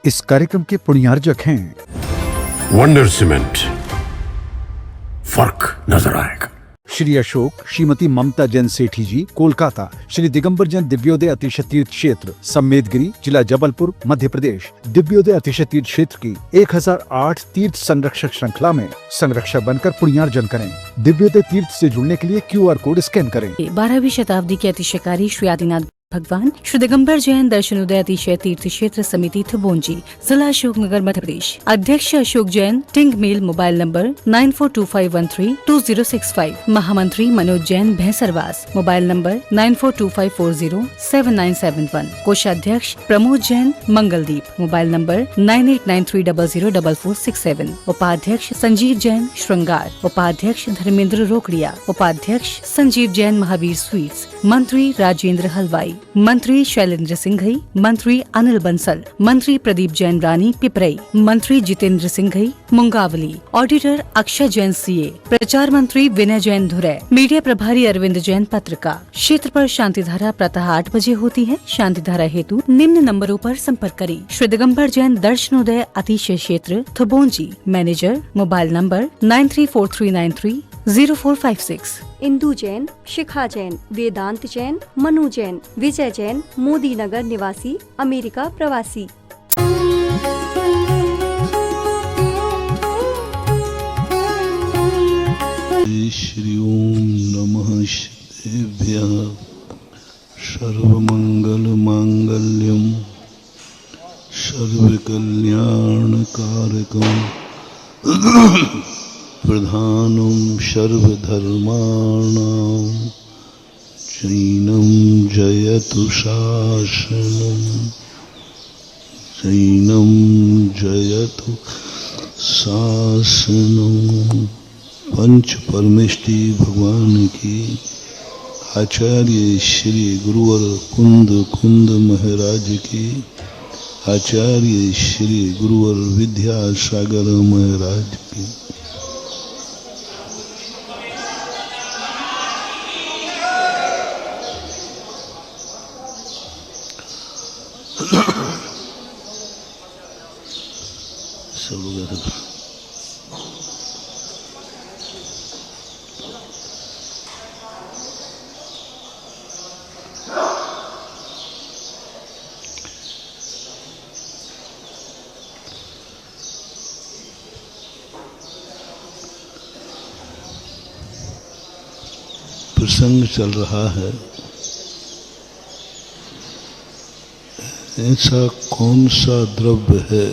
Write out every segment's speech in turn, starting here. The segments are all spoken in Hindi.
इस कार्यक्रम के पुण्यार्जक हैं वंडर सीमेंट, फर्क नजर आएगा। श्री अशोक, श्रीमती ममता जैन सेठी जी, कोलकाता। श्री दिगंबर जैन दिव्योदय अतिशय तीर्थ क्षेत्र, सम्मेदगिरी, जिला जबलपुर, मध्य प्रदेश। दिव्योदय अतिशय तीर्थ क्षेत्र की 1008 तीर्थ संरक्षक श्रृंखला में संरक्षक बनकर पुण्यार्जन करें। दिव्योदय तीर्थ से जुड़ने के लिए QR कोड स्कैन करें। 12वीं शताब्दी के अतिशयकारी श्री आदिनाथ भगवान श्री दिगंबर जैन दर्शनोदय अतिशय तीर्थ क्षेत्र समिति थबोंजी, जिला अशोकनगर, मध्य प्रदेश। अध्यक्ष अशोक जैन, टिंग मेल, मोबाइल नंबर 9425132065। महामंत्री मनोज जैन, भैंसरवास, मोबाइल नंबर 9425407971। कोषाध्यक्ष प्रमोद जैन, मंगलदीप, मोबाइल नंबर 9893004467। उपाध्यक्ष संजीव जैन, श्रृंगार। उपाध्यक्ष धर्मेंद्र रोकड़िया। उपाध्यक्ष संजीव जैन, महावीर स्वीट्स। मंत्री राजेंद्र हलवाई। मंत्री शैलेंद्र सिंघई। मंत्री अनिल बंसल। मंत्री प्रदीप जैन, रानी, पिपरई। मंत्री जितेंद्र सिंघई, मुंगावली। Auditor Akshay Jain, CA। प्रचार मंत्री विनय जैन, धुरै। मीडिया प्रभारी अरविंद जैन, पत्रकार। क्षेत्र पर शांति धारा प्रातः 8 बजे होती है। शांति धारा हेतु निम्न नंबरों पर संपर्क करें। श्री दिगंबर जैन दर्शनोदय अतिशय क्षेत्र, Thubonji. Manager, mobile number 9343930456। Indu Jain, Shikha Jain, Vedant Jain, Manu Jain, Vijay Jain, Modi Nagar निवासी, अमेरिका प्रवासी। श्री ओम नमः शिवेभ्यः। सर्वमंगल मांगल्यम सर्वकल्याणकारकम प्रधानम सर्वधर्माणां चैनं जयतु शासनं, चैनं जयतु शासनं। पंच परमेष्टि भगवान की, आचार्य श्री गुरुवर कुंद महाराज की, आचार्य श्री गुरुवर विद्यासागर महाराज की। प्रसंग चल रहा है, ऐसा कौन सा द्रव्य है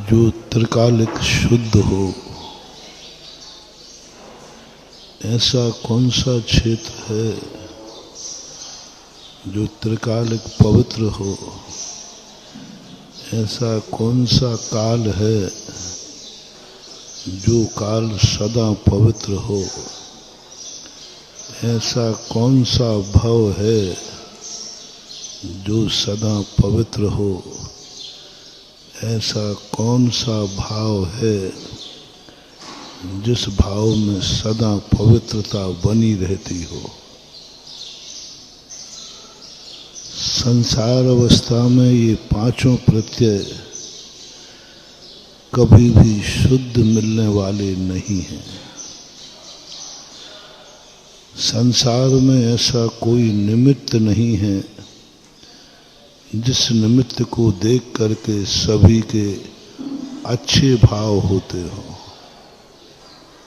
जो त्रिकालिक शुद्ध हो? ऐसा कौन सा क्षेत्र है जो त्रिकालिक पवित्र हो? ऐसा कौन सा काल है जो काल सदा पवित्र हो? ऐसा कौन सा भाव है जो सदा पवित्र हो? ऐसा कौन सा भाव है जिस भाव में सदा पवित्रता बनी रहती हो? संसार अवस्था में ये पांचों प्रत्यय कभी भी शुद्ध मिलने वाले नहीं हैं। संसार में ऐसा कोई निमित्त नहीं है जिस निमित्त को देख करके सभी के अच्छे भाव होते हो।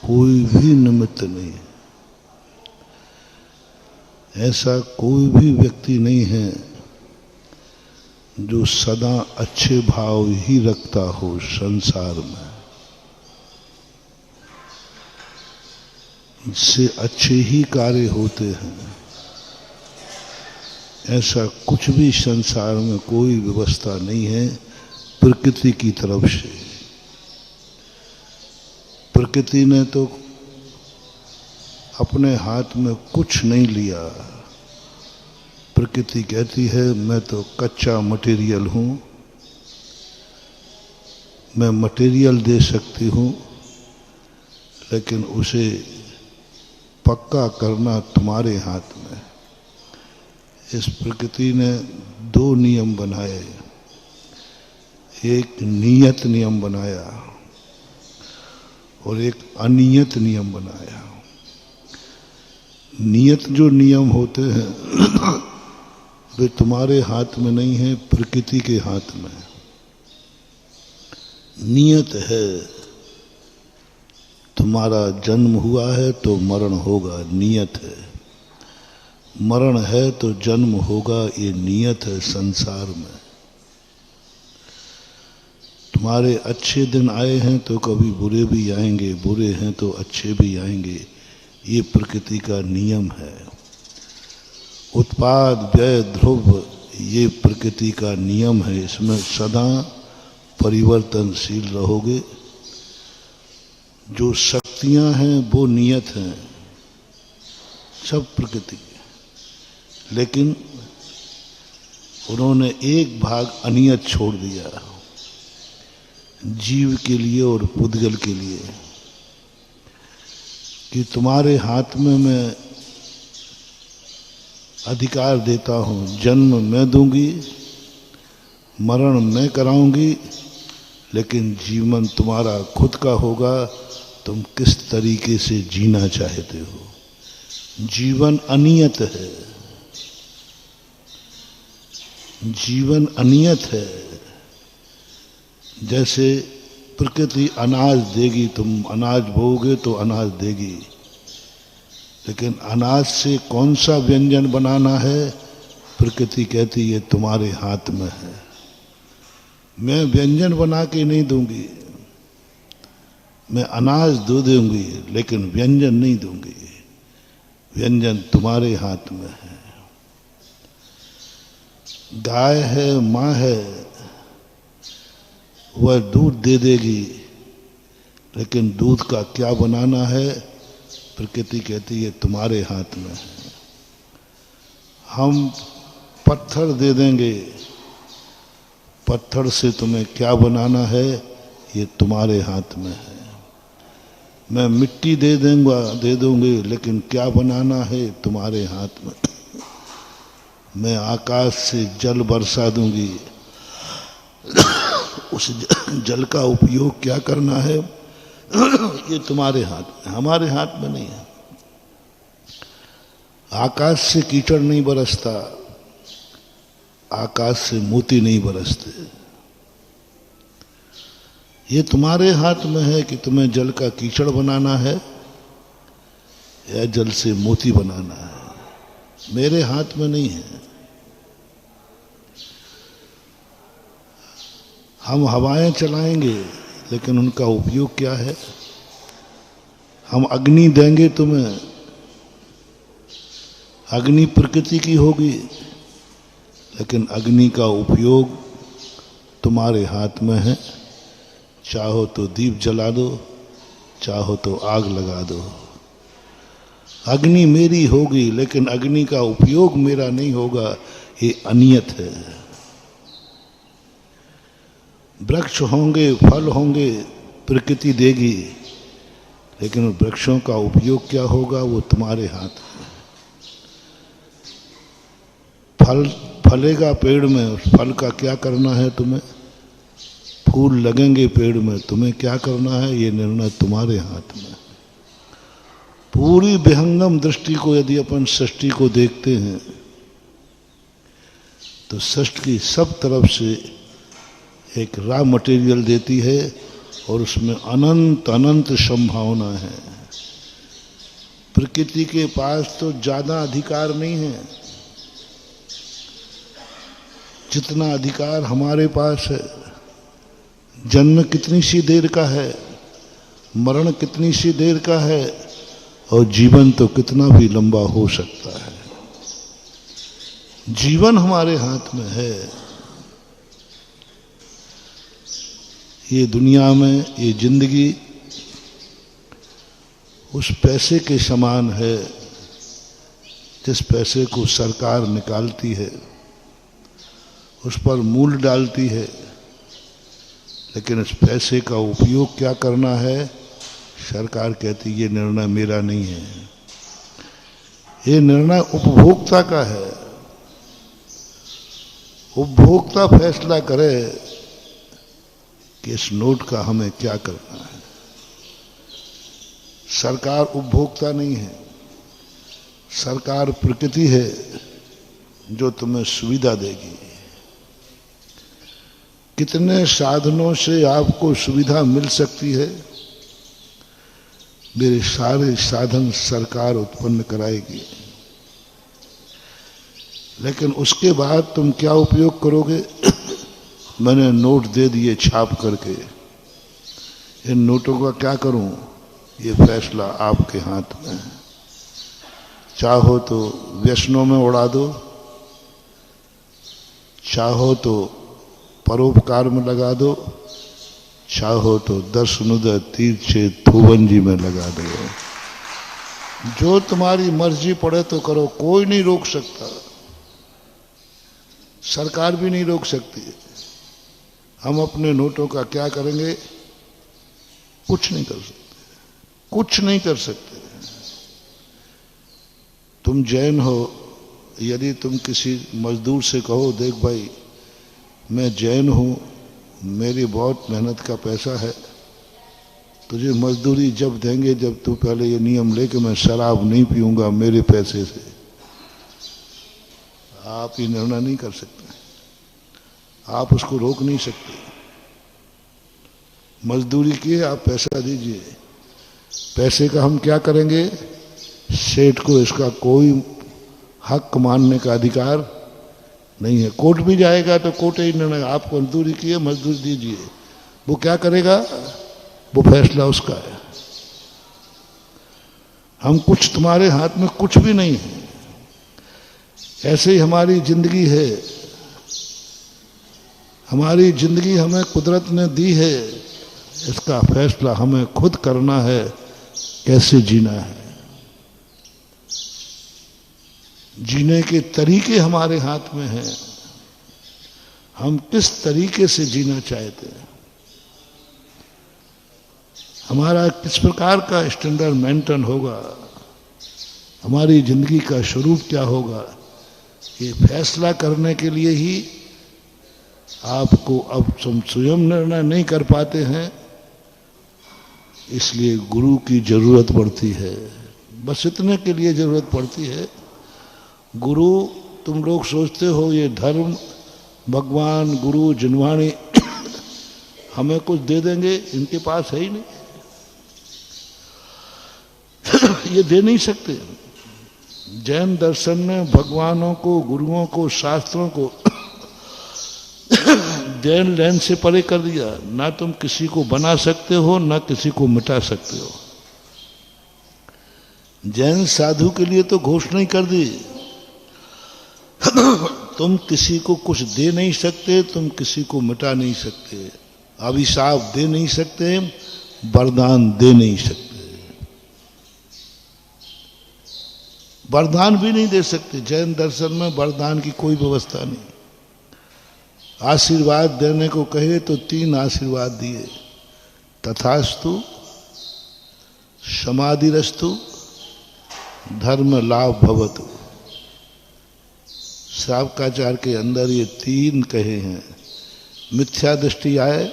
कोई भी निमित्त नहीं है। ऐसा कोई भी व्यक्ति नहीं है जो सदा अच्छे भाव ही रखता हो संसार में। इससे अच्छे ही कार्य होते हैं। ऐसा कुछ भी संसार में कोई व्यवस्था नहीं है प्रकृति की तरफ से। प्रकृति ने तो अपने हाथ में कुछ नहीं लिया। प्रकृति कहती है मैं तो कच्चा मटेरियल हूँ, मैं मटेरियल दे सकती हूँ, लेकिन उसे पक्का करना तुम्हारे हाथ में। इस प्रकृति ने दो नियम बनाए, एक नियत नियम बनाया और एक अनियत नियम बनाया। नियत जो नियम होते हैं वे तुम्हारे हाथ में नहीं है, प्रकृति के हाथ में। नियत है, तुम्हारा जन्म हुआ है तो मरण होगा, नियत है। मरण है तो जन्म होगा, ये नियत है संसार में। तुम्हारे अच्छे दिन आए हैं तो कभी बुरे भी आएंगे, बुरे हैं तो अच्छे भी आएंगे, ये प्रकृति का नियम है। उत्पाद व्यय ध्रुव ये प्रकृति का नियम है, इसमें सदा परिवर्तनशील रहोगे। जो शक्तियां हैं वो नियत हैं, सब प्रकृति के, लेकिन उन्होंने एक भाग अनियत छोड़ दिया, जीव के लिए और पुद्गल के लिए, कि तुम्हारे हाथ में मैं अधिकार देता हूं, जन्म मैं दूंगी, मरण मैं कराऊंगी, लेकिन जीवन तुम्हारा खुद का होगा, तुम किस तरीके से जीना चाहते हो। जीवन अनियत है, जीवन अनियत है। जैसे प्रकृति अनाज देगी, तुम अनाज बोओगे तो अनाज देगी, लेकिन अनाज से कौन सा व्यंजन बनाना है प्रकृति कहती है तुम्हारे हाथ में है। मैं व्यंजन बना के नहीं दूंगी, मैं अनाज दो दूंगी लेकिन व्यंजन नहीं दूंगी, व्यंजन तुम्हारे हाथ में है। गाय है, माँ है, वह दूध दे देगी, लेकिन दूध का क्या बनाना है प्रकृति कहती है तुम्हारे हाथ में है। हम पत्थर दे देंगे, पत्थर से तुम्हें क्या बनाना है ये तुम्हारे हाथ में है। मैं मिट्टी दे दूंगी, लेकिन क्या बनाना है तुम्हारे हाथ में। मैं आकाश से जल बरसा दूंगी, उस जल का उपयोग क्या करना है ये तुम्हारे हाथ में, हमारे हाथ में नहीं है। आकाश से कीचड़ नहीं बरसता, आकाश से मोती नहीं बरसते। ये तुम्हारे हाथ में है कि तुम्हें जल का कीचड़ बनाना है या जल से मोती बनाना है, मेरे हाथ में नहीं है। हम हवाएं चलाएंगे, लेकिन उनका उपयोग क्या है। हम अग्नि देंगे तुम्हें, अग्नि प्रकृति की होगी, लेकिन अग्नि का उपयोग तुम्हारे हाथ में है। चाहो तो दीप जला दो, चाहो तो आग लगा दो। अग्नि मेरी होगी, लेकिन अग्नि का उपयोग मेरा नहीं होगा, ये अनियत है। वृक्ष होंगे, फल होंगे, प्रकृति देगी, लेकिन वृक्षों का उपयोग क्या होगा वो तुम्हारे हाथ में। फल फलेगा पेड़ में, उस फल का क्या करना है तुम्हें। फूल लगेंगे पेड़ में, तुम्हें क्या करना है ये निर्णय तुम्हारे हाथ में। पूरी विहंगम दृष्टि को यदि अपन सृष्टि को देखते हैं तो सृष्टि की सब तरफ से एक रॉ मटेरियल देती है और उसमें अनंत अनंत संभावना है। प्रकृति के पास तो ज्यादा अधिकार नहीं है जितना अधिकार हमारे पास है। जन्म कितनी सी देर का है, मरण कितनी सी देर का है, और जीवन तो कितना भी लंबा हो सकता है। जीवन हमारे हाथ में है। ये दुनिया में ये जिंदगी उस पैसे के समान है जिस पैसे को सरकार निकालती है, उस पर मूल्य डालती है, लेकिन इस पैसे का उपयोग क्या करना है सरकार कहती ये निर्णय मेरा नहीं है, ये निर्णय उपभोक्ता का है। उपभोक्ता फैसला करे कि इस नोट का हमें क्या करना है। सरकार उपभोक्ता नहीं है, सरकार प्रकृति है जो तुम्हें सुविधा देगी। कितने साधनों से आपको सुविधा मिल सकती है, मेरे सारे साधन सरकार उत्पन्न कराएगी। लेकिन उसके बाद तुम क्या उपयोग करोगे? मैंने नोट दे दिए छाप करके, इन नोटों का क्या करूं, ये फैसला आपके हाथ में है। चाहो तो व्यसनों में उड़ा दो, चाहो तो परोपकार में लगा दो, चाहो तो दर्शनोदय तीर्थे थोबंजी में लगा दो। जो तुम्हारी मर्जी पड़े तो करो, कोई नहीं रोक सकता, सरकार भी नहीं रोक सकती। हम अपने नोटों का क्या करेंगे? कुछ नहीं कर सकते, कुछ नहीं कर सकते। तुम जैन हो, यदि तुम किसी मजदूर से कहो देख भाई मैं जैन हूं, मेरी बहुत मेहनत का पैसा है, तुझे मजदूरी जब देंगे जब तू पहले ये नियम ले कि मैं शराब नहीं पीऊंगा मेरे पैसे से। आप ये निर्णय नहीं कर सकते, आप उसको रोक नहीं सकते। मजदूरी की आप पैसा दीजिए, पैसे का हम क्या करेंगे? सेठ को इसका कोई हक मानने का अधिकार नहीं है। कोर्ट भी जाएगा तो कोर्ट ही निर्णय, आपको मजदूरी की है, मजदूरी दीजिए। वो क्या करेगा? वो फैसला उसका है। हम कुछ, तुम्हारे हाथ में कुछ भी नहीं है। ऐसे ही हमारी जिंदगी है, हमारी जिंदगी हमें कुदरत ने दी है, इसका फैसला हमें खुद करना है, कैसे जीना है। जीने के तरीके हमारे हाथ में हैं, हम किस तरीके से जीना चाहते हैं, हमारा किस प्रकार का स्टैंडर्ड मेंटेन होगा, हमारी जिंदगी का स्वरूप क्या होगा, ये फैसला करने के लिए ही आपको अब तुम स्वयं निर्णय नहीं कर पाते हैं, इसलिए गुरु की जरूरत पड़ती है। बस इतने के लिए जरूरत पड़ती है। गुरु, तुम लोग सोचते हो ये धर्म, भगवान, गुरु, जिनवाणी हमें कुछ दे देंगे, इनके पास है ही नहीं, ये दे नहीं सकते। जैन दर्शन ने भगवानों को, गुरुओं को, शास्त्रों को देन लेन से परे कर दिया। ना तुम किसी को बना सकते हो, ना किसी को मिटा सकते हो। जैन साधु के लिए तो घोषणा ही कर दी, तुम किसी को कुछ दे नहीं सकते, तुम किसी को मिटा नहीं सकते, अभिशाप दे नहीं सकते, वरदान दे नहीं सकते, वरदान भी नहीं दे सकते। जैन दर्शन में वरदान की कोई व्यवस्था नहीं। आशीर्वाद देने को कहे तो 3 आशीर्वाद दिए, तथास्तु, समाधिरस्तु, धर्म लाभ भवतु। श्रावकाचार के अंदर ये 3 कहे हैं। मिथ्या दृष्टि आए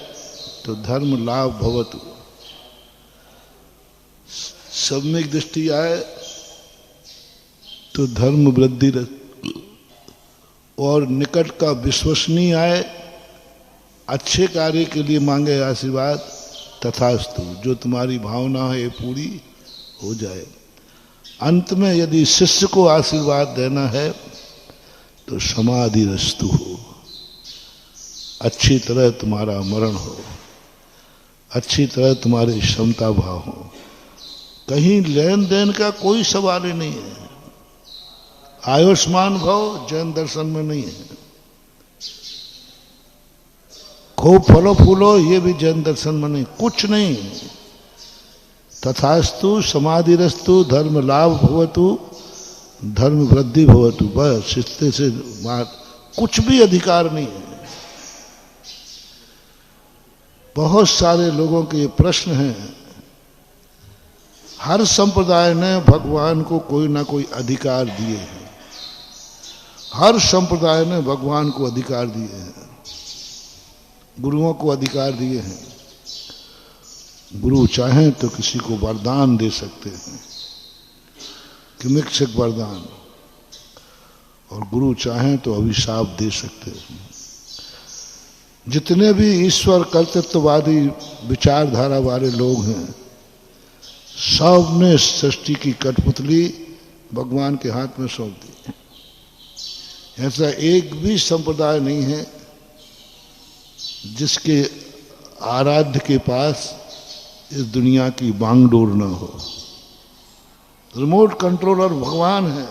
तो धर्म लाभ भवतु, सम्यक दृष्टि आए तो धर्म वृद्धि, और निकट का विश्वसनीय आए, अच्छे कार्य के लिए मांगे आशीर्वाद, तथास्तु, जो तुम्हारी भावना है ये पूरी हो जाए। अंत में यदि शिष्य को आशीर्वाद देना है तो समाधिरस्तु हो, अच्छी तरह तुम्हारा मरण हो, अच्छी तरह तुम्हारी क्षमता भाव हो, कहीं लेन देन का कोई सवाल ही नहीं है। आयुष्मान भव जैन दर्शन में नहीं है। खूब फलो फूलो ये भी जैन दर्शन में नहीं, कुछ नहीं। तथास्तु, समाधिरस्तु, धर्म लाभ भवतु, धर्म वृद्धि भवतु, बस इससे से कुछ भी अधिकार नहीं है। बहुत सारे लोगों के ये प्रश्न हैं हर संप्रदाय ने भगवान को कोई ना कोई अधिकार दिए हैं। हर संप्रदाय ने भगवान को अधिकार दिए हैं, गुरुओं को अधिकार दिए हैं। गुरु चाहें तो किसी को वरदान दे सकते हैं, किमिक्षक वरदान, और गुरु चाहें तो अभिशाप दे सकते हैं। जितने भी ईश्वर कर्तृत्ववादी विचारधारा वाले लोग हैं, सब ने सृष्टि की कठपुतली भगवान के हाथ में सौंप दी। ऐसा एक भी संप्रदाय नहीं है जिसके आराध्य के पास इस दुनिया की बांगडोर न हो। रिमोट कंट्रोलर भगवान है।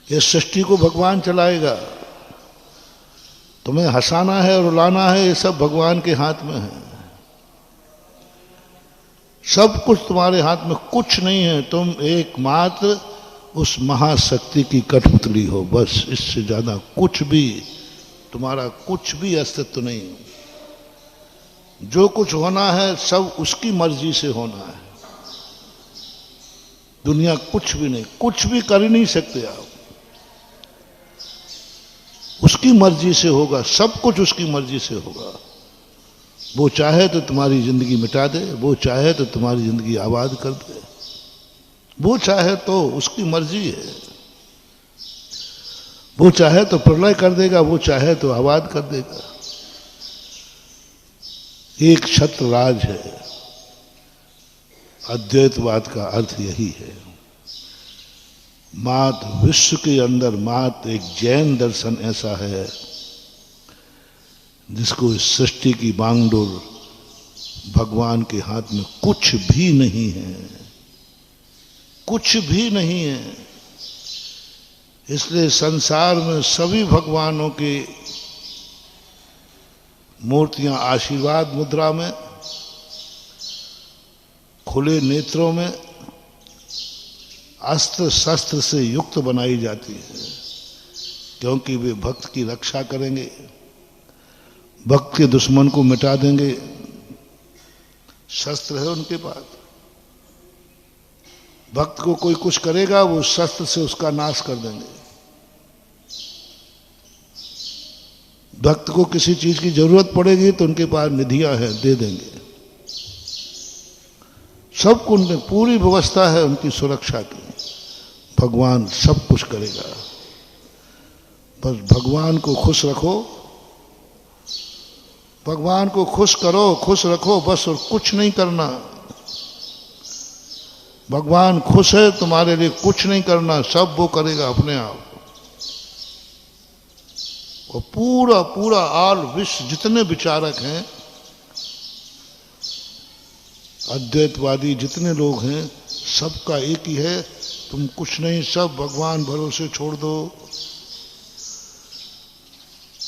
इस सृष्टि को भगवान चलाएगा। तुम्हें हंसाना है और रुलाना है, ये सब भगवान के हाथ में है। सब कुछ तुम्हारे हाथ में कुछ नहीं है। तुम एकमात्र उस महाशक्ति की कठपुतली हो, बस। इससे ज्यादा कुछ भी, तुम्हारा कुछ भी अस्तित्व नहीं। जो कुछ होना है सब उसकी मर्जी से होना है। दुनिया कुछ भी नहीं, कुछ भी कर ही नहीं सकते आप। उसकी मर्जी से होगा, सब कुछ उसकी मर्जी से होगा। वो चाहे तो तुम्हारी जिंदगी मिटा दे, वो चाहे तो तुम्हारी जिंदगी आबाद कर दे, वो चाहे तो, उसकी मर्जी है। वो चाहे तो प्रलय कर देगा, वो चाहे तो आबाद कर देगा। एक छत्र राज है। अद्वैतवाद का अर्थ यही है। मात्र विश्व के अंदर मात्र एक जैन दर्शन ऐसा है जिसको इस सृष्टि की बांगडोर भगवान के हाथ में कुछ भी नहीं है, कुछ भी नहीं है। इसलिए संसार में सभी भगवानों की मूर्तियां आशीर्वाद मुद्रा में, खुले नेत्रों में, अस्त्र शस्त्र से युक्त बनाई जाती है, क्योंकि वे भक्त की रक्षा करेंगे, भक्त के दुश्मन को मिटा देंगे। शस्त्र है उनके पास। भक्त को कोई कुछ करेगा, वो शस्त्र से उसका नाश कर देंगे। भक्त को किसी चीज की जरूरत पड़ेगी तो उनके पास निधियां हैं, दे देंगे। सब कुछ पूरी व्यवस्था है उनकी सुरक्षा की। भगवान सब कुछ करेगा। बस भगवान को खुश रखो, भगवान को खुश करो, खुश रखो, बस। और कुछ नहीं करना। भगवान खुश है, तुम्हारे लिए कुछ नहीं करना, सब वो करेगा अपने आप। और पूरा पूरा आल विश्व जितने विचारक हैं, अद्वैतवादी जितने लोग हैं, सबका एक ही है, तुम कुछ नहीं, सब भगवान भरोसे छोड़ दो।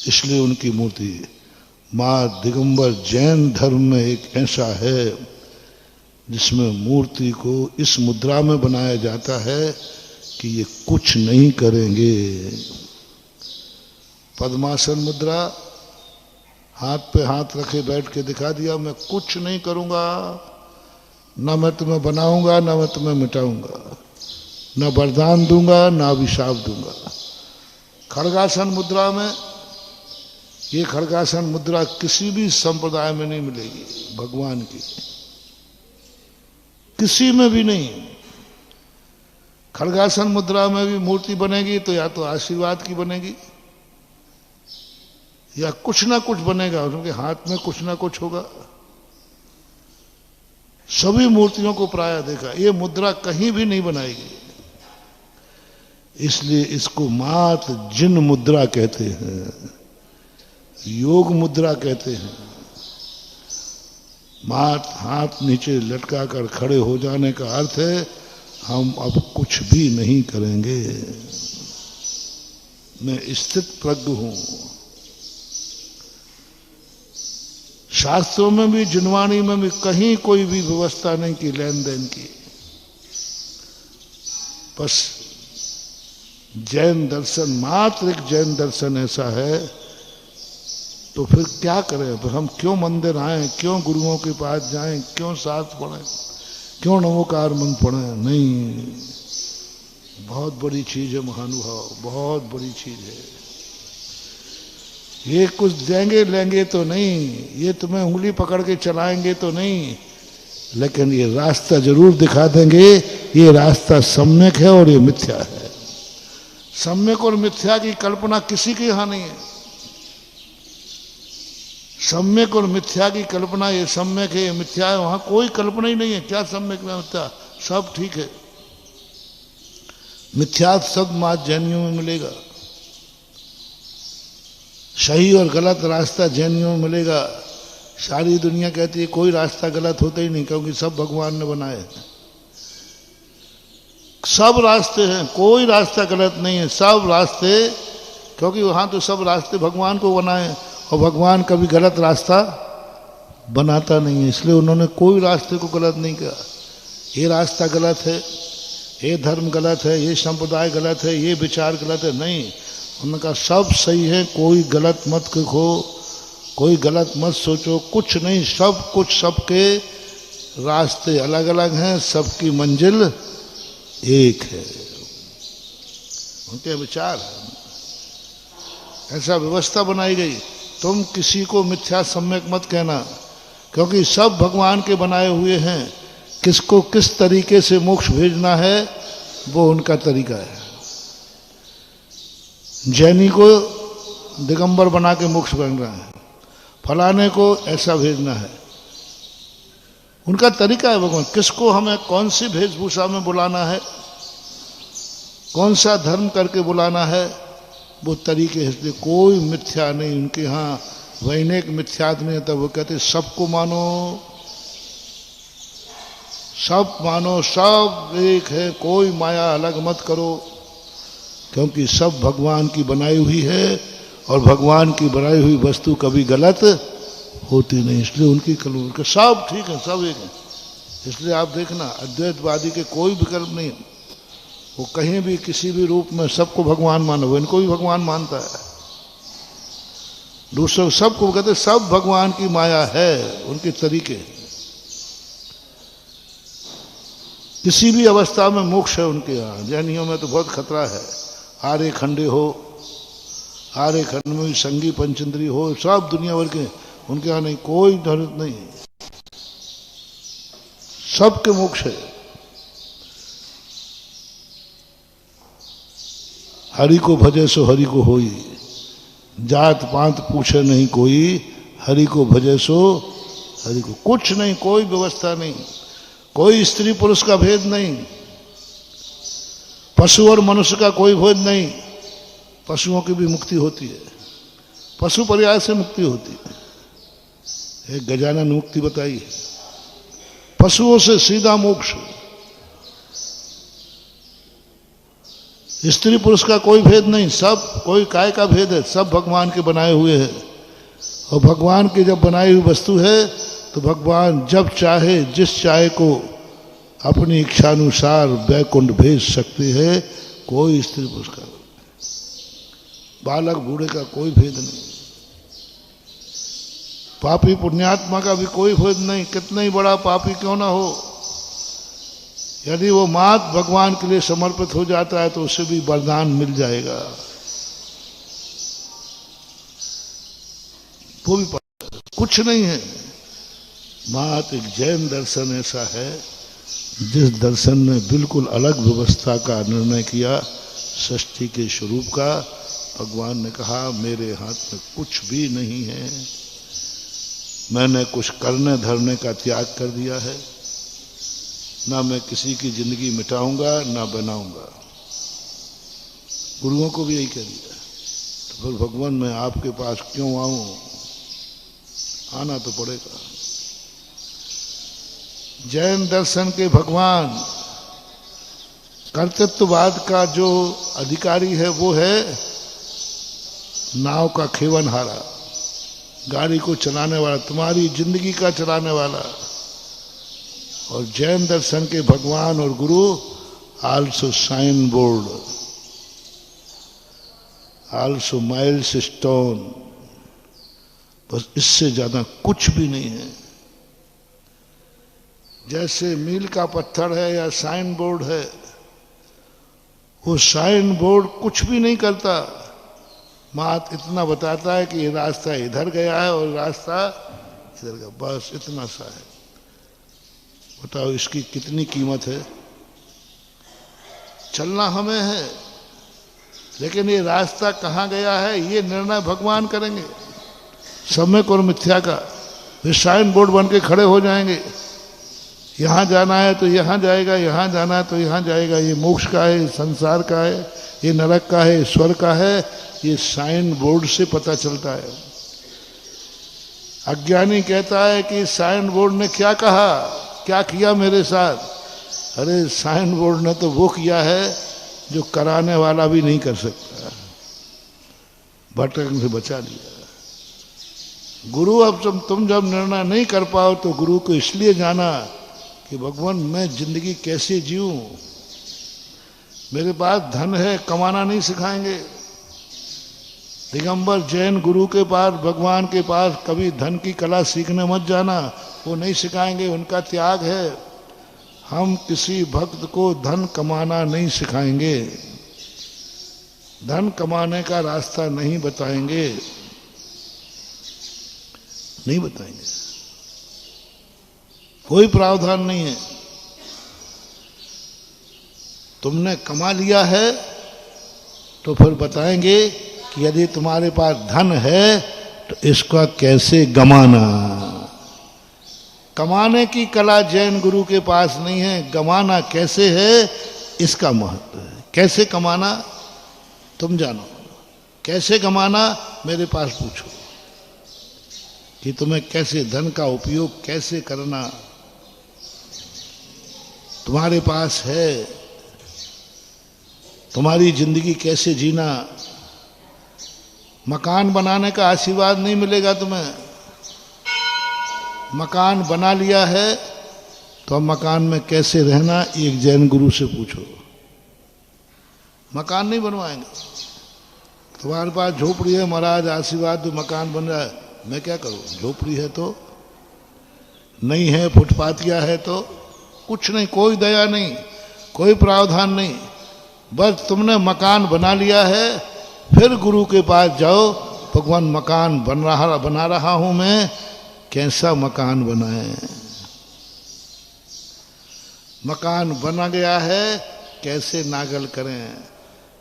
इसलिए उनकी मूर्ति मां दिगंबर जैन धर्म में एक ऐसा है जिसमें मूर्ति को इस मुद्रा में बनाया जाता है कि ये कुछ नहीं करेंगे। पद्मासन मुद्रा, हाथ पे हाथ रखे बैठ के दिखा दिया, मैं कुछ नहीं करूंगा, ना मैं तुम्हें बनाऊंगा, ना मैं तुम्हें मिटाऊंगा, ना वरदान दूंगा, ना अभिशाप दूंगा। खड़गासन मुद्रा में, ये खड़गासन मुद्रा किसी भी संप्रदाय में नहीं मिलेगी भगवान की, किसी में भी नहीं। खड़गासन मुद्रा में भी मूर्ति बनेगी तो या तो आशीर्वाद की बनेगी या कुछ ना कुछ बनेगा, उनके हाथ में कुछ ना कुछ होगा। सभी मूर्तियों को प्रायः देखा, ये मुद्रा कहीं भी नहीं बनाएगी। इसलिए इसको मात्र जिन मुद्रा कहते हैं, योग मुद्रा कहते हैं। मात्र हाथ नीचे लटका कर खड़े हो जाने का अर्थ है हम अब कुछ भी नहीं करेंगे, मैं स्थित प्रज्ञ हूं। शास्त्रों में भी, जिनवाणी में भी कहीं कोई भी व्यवस्था नहीं की लेन देन की। बस जैन दर्शन, मात्र एक जैन दर्शन ऐसा है, तो फिर क्या करें? फिर हम क्यों मंदिर आए, क्यों गुरुओं के पास जाएं, क्यों शास्त्र पढ़ें, क्यों नमोकार मंत्र पढ़ें? नहीं, बहुत बड़ी चीज है महानुभाव, बहुत बड़ी चीज है। ये कुछ देंगे लेंगे तो नहीं, ये तुम्हें उंगली पकड़ के चलाएंगे तो नहीं, लेकिन ये रास्ता जरूर दिखा देंगे। ये रास्ता सम्यक है और ये मिथ्या है। सम्यक और मिथ्या की कल्पना किसी के यहां नहीं है। सम्यक और मिथ्या की कल्पना, ये सम्यक है ये मिथ्या है, वहां कोई कल्पना ही नहीं है। क्या सम्यक में मिथ्या, सब ठीक है। मिथ्या शब्द मात्र जैनियों में मिलेगा, सही और गलत रास्ता जैनियों में मिलेगा। सारी दुनिया कहती है कोई रास्ता गलत होता ही नहीं, क्योंकि सब भगवान ने बनाए हैं। सब रास्ते हैं, कोई रास्ता गलत नहीं है, सब रास्ते, क्योंकि वहां तो सब रास्ते भगवान को बनाए, और भगवान कभी गलत रास्ता बनाता नहीं है, इसलिए उन्होंने कोई रास्ते को गलत नहीं कहा। ये रास्ता गलत है, ये धर्म गलत है, ये संप्रदाय गलत है, ये विचार गलत है, नहीं। उन्होंने कहा सब सही है, कोई गलत मत कहो, कोई गलत मत सोचो, कुछ नहीं, सब कुछ, सबके रास्ते अलग अलग हैं, सबकी मंजिल एक है। उनके विचार है, ऐसा व्यवस्था बनाई गई। तुम किसी को मिथ्या सम्यक मत कहना, क्योंकि सब भगवान के बनाए हुए हैं। किसको किस तरीके से मोक्ष भेजना है वो उनका तरीका है। जैनी को दिगंबर बना के मोक्ष भेजना है, फलाने को ऐसा भेजना है, उनका तरीका है भगवान। किसको हमें कौन सी वेशभूषा में बुलाना है, कौन सा धर्म करके बुलाना है, वो तरीके हैं। इसलिए कोई मिथ्या नहीं उनके यहाँ, वैनिक मिथ्यात्व नहीं। तब वो कहते सबको मानो, सब मानो, सब एक है, कोई माया अलग मत करो, क्योंकि सब भगवान की बनाई हुई है, और भगवान की बनाई हुई वस्तु कभी गलत होती नहीं। इसलिए उनकी कलम सब ठीक है, सब एक है। इसलिए आप देखना, अद्वैतवादी के कोई विकल्प नहीं, वो कहीं भी किसी भी रूप में सबको भगवान मानो, वो इनको भी भगवान मानता है, दूसरों सबको कहते सब भगवान की माया है, उनके तरीके। किसी भी अवस्था में मोक्ष है उनके यहाँ। जैनियों में तो बहुत खतरा है, आर्य खंडे हो, आर्य खंड में संगी पंचेंद्री हो, सब दुनिया भर के, उनके यहाँ नहीं, कोई जरूरत नहीं, सबके मोक्ष है। हरि को भजे सो हरि को होई, जात पात पूछे नहीं कोई, हरि को भजे सो हरि को। कुछ नहीं, कोई व्यवस्था नहीं, कोई स्त्री पुरुष का भेद नहीं, पशु और मनुष्य का कोई भेद नहीं। पशुओं की भी मुक्ति होती है, पशु पर्याय से मुक्ति होती है। एक गजानन मुक्ति बताई है, पशुओं से सीधा मोक्ष। स्त्री पुरुष का कोई भेद नहीं, सब, कोई काय का भेद है, सब भगवान के बनाए हुए हैं। और भगवान की जब बनाई हुई वस्तु है तो भगवान जब चाहे जिस चाहे को अपनी इच्छानुसार वैकुंठ भेज सकते हैं। कोई स्त्री पुरुष का, बालक बूढ़े का कोई भेद नहीं, पापी पुण्यात्मा का भी कोई भेद नहीं, कितना ही बड़ा पापी क्यों ना हो, यदि वो मात भगवान के लिए समर्पित हो जाता है तो उसे भी वरदान मिल जाएगा। वो भी कुछ नहीं है। मात एक जैन दर्शन ऐसा है जिस दर्शन ने बिल्कुल अलग व्यवस्था का निर्णय किया, सृष्टि के स्वरूप का। भगवान ने कहा मेरे हाथ में कुछ भी नहीं है, मैंने कुछ करने धरने का त्याग कर दिया है, ना मैं किसी की जिंदगी मिटाऊंगा ना बनाऊंगा। गुरुओं को भी यही कह दिया। तो फिर भगवान मैं आपके पास क्यों आऊं, आना तो पड़ेगा। जैन दर्शन के भगवान कर्तृत्ववाद का जो अधिकारी है वो है नाव का खेवनहारा, गाड़ी को चलाने वाला, तुम्हारी जिंदगी का चलाने वाला। और जैन दर्शन के भगवान और गुरु also sign board, also miles stone, बस इससे ज्यादा कुछ भी नहीं है। जैसे मील का पत्थर है या साइन बोर्ड है, वो साइन बोर्ड कुछ भी नहीं करता, मात्र इतना बताता है कि ये रास्ता इधर गया है और रास्ता इधर गया, बस इतना सा है। बताओ इसकी कितनी कीमत है। चलना हमें है, लेकिन ये रास्ता कहाँ गया है ये निर्णय भगवान करेंगे। सम्यक और मिथ्या का वे साइन बोर्ड बन के खड़े हो जाएंगे, यहाँ जाना है तो यहाँ जाएगा, यहाँ जाना है तो यहाँ जाएगा। ये मोक्ष का है, संसार का है, ये नरक का है, स्वर्ग का है, ये साइन बोर्ड से पता चलता है। अज्ञानी कहता है कि साइन बोर्ड ने क्या कहा, क्या किया मेरे साथ। अरे साइन बोर्ड ने तो वो किया है जो कराने वाला भी नहीं कर सकता, भटकने से बचा लिया। गुरु अब तुम जब निर्णय नहीं कर पाओ तो गुरु को इसलिए जाना कि भगवान मैं जिंदगी कैसे जीऊं। मेरे पास धन है, कमाना नहीं सिखाएंगे। दिगंबर जैन गुरु के पास, भगवान के पास कभी धन की कला सीखने मत जाना, वो नहीं सिखाएंगे, उनका त्याग है। हम किसी भक्त को धन कमाना नहीं सिखाएंगे, धन कमाने का रास्ता नहीं बताएंगे, नहीं बताएंगे। कोई प्रावधान नहीं है। तुमने कमा लिया है तो फिर बताएंगे कि यदि तुम्हारे पास धन है तो इसका कैसे गमाना। कमाने की कला जैन गुरु के पास नहीं है, गमाना कैसे है इसका महत्व है। कैसे कमाना तुम जानो, कैसे कमाना मेरे पास पूछो कि तुम्हें कैसे धन का उपयोग कैसे करना तुम्हारे पास है, तुम्हारी जिंदगी कैसे जीना। मकान बनाने का आशीर्वाद नहीं मिलेगा तुम्हें। मकान बना लिया है तो अब मकान में कैसे रहना एक जैन गुरु से पूछो। मकान नहीं बनवाएंगे। तुम्हारे पास झोपड़ी है, महाराज आशीर्वाद दो मकान बन रहा है, मैं क्या करूं। झोपड़ी है तो नहीं है, फुटपाथिया है तो कुछ नहीं, कोई दया नहीं, कोई प्रावधान नहीं। बस तुमने मकान बना लिया है, फिर गुरु के पास जाओ, भगवान मकान बना रहा हूं मैं, कैसा मकान बनाए। मकान बना गया है कैसे नागल करें,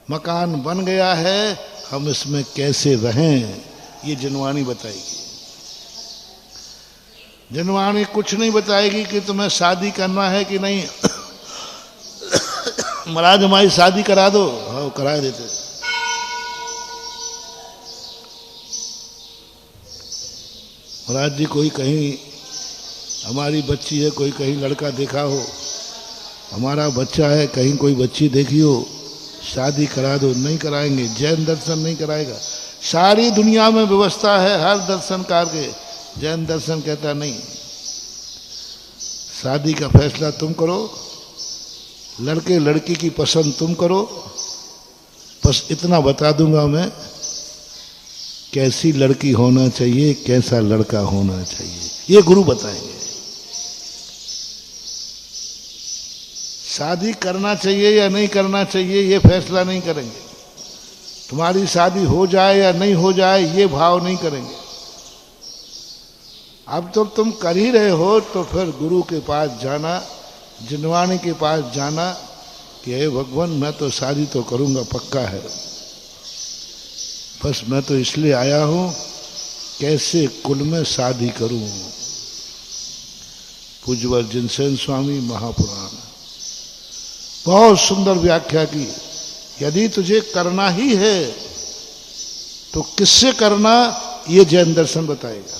मकान बन गया है हम इसमें कैसे रहें, ये जनवाणी बताएगी। जनवाणी कुछ नहीं बताएगी कि तुम्हें शादी करना है कि नहीं। महाराज हमारी शादी करा दो, हाँ करा देते। महाराज जी कोई कहीं हमारी बच्ची है, कोई कहीं लड़का देखा हो, हमारा बच्चा है, कहीं कोई बच्ची देखी हो, शादी करा दो। नहीं कराएंगे, जैन दर्शन नहीं कराएगा। सारी दुनिया में व्यवस्था है हर दर्शनकार के, जैन दर्शन कहता नहीं। शादी का फैसला तुम करो, लड़के लड़की की पसंद तुम करो, बस इतना बता दूंगा मैं कैसी लड़की होना चाहिए, कैसा लड़का होना चाहिए, ये गुरु बताएंगे। शादी करना चाहिए या नहीं करना चाहिए ये फैसला नहीं करेंगे। तुम्हारी शादी हो जाए या नहीं हो जाए ये भाव नहीं करेंगे। अब तो तुम कर ही रहे हो तो फिर गुरु के पास जाना, जिनवाणी के पास जाना कि हे भगवान मैं तो शादी तो करूंगा पक्का है, बस मैं तो इसलिए आया हूं कैसे कुल में शादी करूं। पूज्यवर जिनसेन स्वामी महापुराण बहुत सुंदर व्याख्या की। यदि तुझे करना ही है तो किससे करना ये जैन दर्शन बताएगा,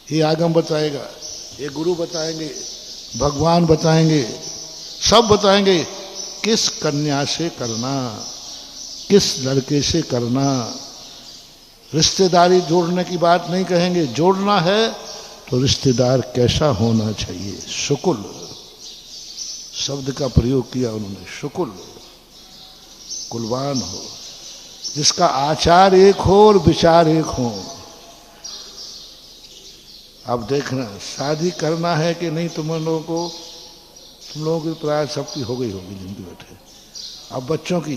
ये आगम बताएगा, ये गुरु बताएंगे, भगवान बताएंगे, सब बताएंगे किस कन्या से करना, किस लड़के से करना। रिश्तेदारी जोड़ने की बात नहीं कहेंगे, जोड़ना है तो रिश्तेदार कैसा होना चाहिए। शुकुल शब्द का प्रयोग किया उन्होंने, शुकुल कुलवान हो, जिसका आचार एक हो और विचार एक हो। अब देखना शादी करना है कि नहीं, तुम लोगों की प्राय सबकी हो गई होगी जिनकी बैठे। अब बच्चों की,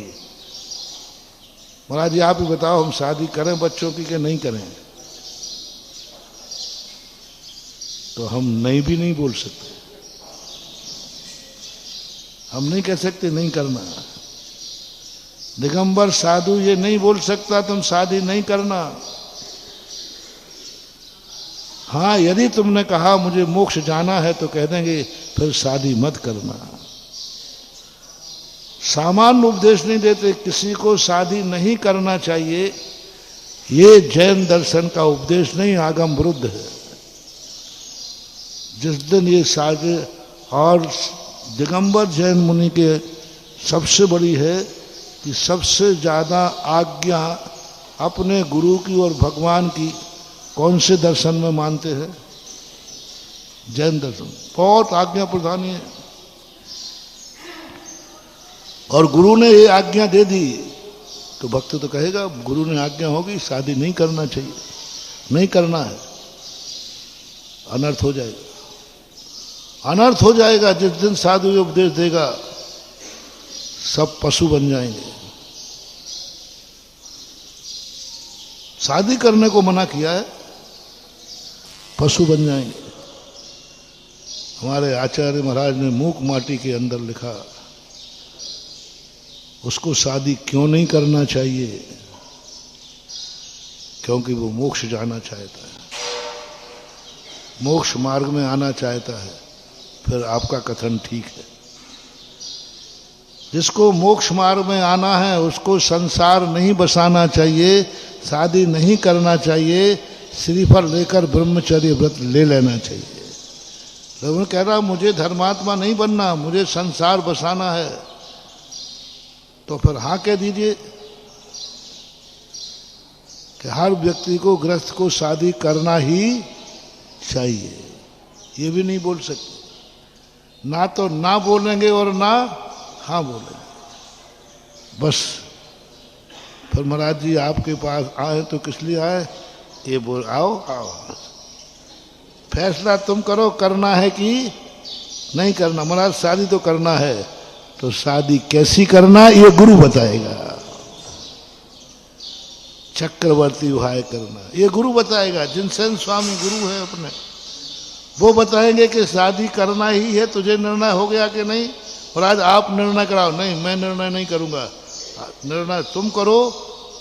महाराज जी आप ही बताओ, हम शादी करें बच्चों की कि नहीं करें? तो हम नहीं भी नहीं बोल सकते, हम नहीं कह सकते नहीं करना। दिगंबर साधु ये नहीं बोल सकता तुम शादी नहीं करना। हाँ, यदि तुमने कहा मुझे मोक्ष जाना है तो कह देंगे फिर शादी मत करना। सामान्य उपदेश नहीं देते, किसी को शादी नहीं करना चाहिए, ये जैन दर्शन का उपदेश नहीं, आगम विरुद्ध है। जिस दिन ये शादी, और दिगंबर जैन मुनि के सबसे बड़ी है कि सबसे ज्यादा आज्ञा अपने गुरु की और भगवान की कौन से दर्शन में मानते हैं? जैन दर्शन बहुत आज्ञा प्रधानी है। और गुरु ने ये आज्ञा दे दी तो भक्त तो कहेगा गुरु ने आज्ञा होगी, शादी नहीं करना चाहिए, नहीं करना है, अनर्थ हो जाएगा। अनर्थ हो जाएगा जिस दिन साधु ये उपदेश देगा, सब पशु बन जाएंगे। शादी करने को मना किया है, पशु बन जाएंगे। हमारे आचार्य महाराज ने मूक माटी के अंदर लिखा, उसको शादी क्यों नहीं करना चाहिए? क्योंकि वो मोक्ष जाना चाहता है, मोक्ष मार्ग में आना चाहता है। फिर आपका कथन ठीक है। जिसको मोक्ष मार्ग में आना है उसको संसार नहीं बसाना चाहिए, शादी नहीं करना चाहिए, श्रीफल लेकर ब्रह्मचर्य व्रत ले लेना चाहिए। लेकिन कह रहा मुझे धर्मात्मा नहीं बनना, मुझे संसार बसाना है, तो फिर हाँ कह दीजिए कि हर व्यक्ति को, गृहस्थ को शादी करना ही चाहिए। ये भी नहीं बोल सकते, ना तो ना बोलेंगे और ना हाँ बोलेंगे। बस फिर महाराज जी आपके पास आए तो किस लिए आए? ये बोल आओ आओ, फैसला तुम करो, करना है कि नहीं करना। महाराज शादी तो करना है, तो शादी कैसी करना ये गुरु बताएगा। चक्रवर्ती उपाय करना ये गुरु बताएगा। जिनसेन स्वामी गुरु है अपने, वो बताएंगे कि शादी करना ही है, तुझे निर्णय हो गया कि नहीं? और आज आप निर्णय कराओ, नहीं मैं निर्णय नहीं करूंगा, निर्णय तुम करो।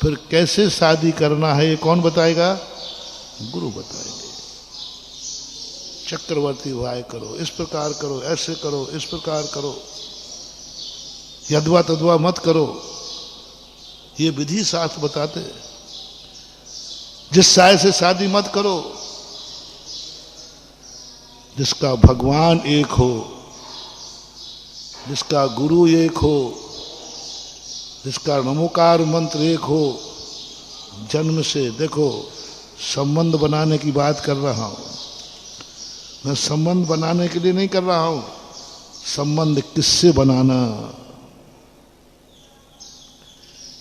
फिर कैसे शादी करना है ये कौन बताएगा? गुरु बताएंगे। चक्रवर्ती उपाय करो, इस प्रकार करो, ऐसे करो, इस प्रकार करो, यदवा तदवा मत करो, ये विधि शास्त्र बताते। जिस साय से शादी मत करो, जिसका भगवान एक हो, जिसका गुरु एक हो, जिसका नमोकार मंत्र एक हो। जन्म से देखो, संबंध बनाने की बात कर रहा हूं मैं, संबंध बनाने के लिए नहीं कर रहा हूं। संबंध किससे बनाना,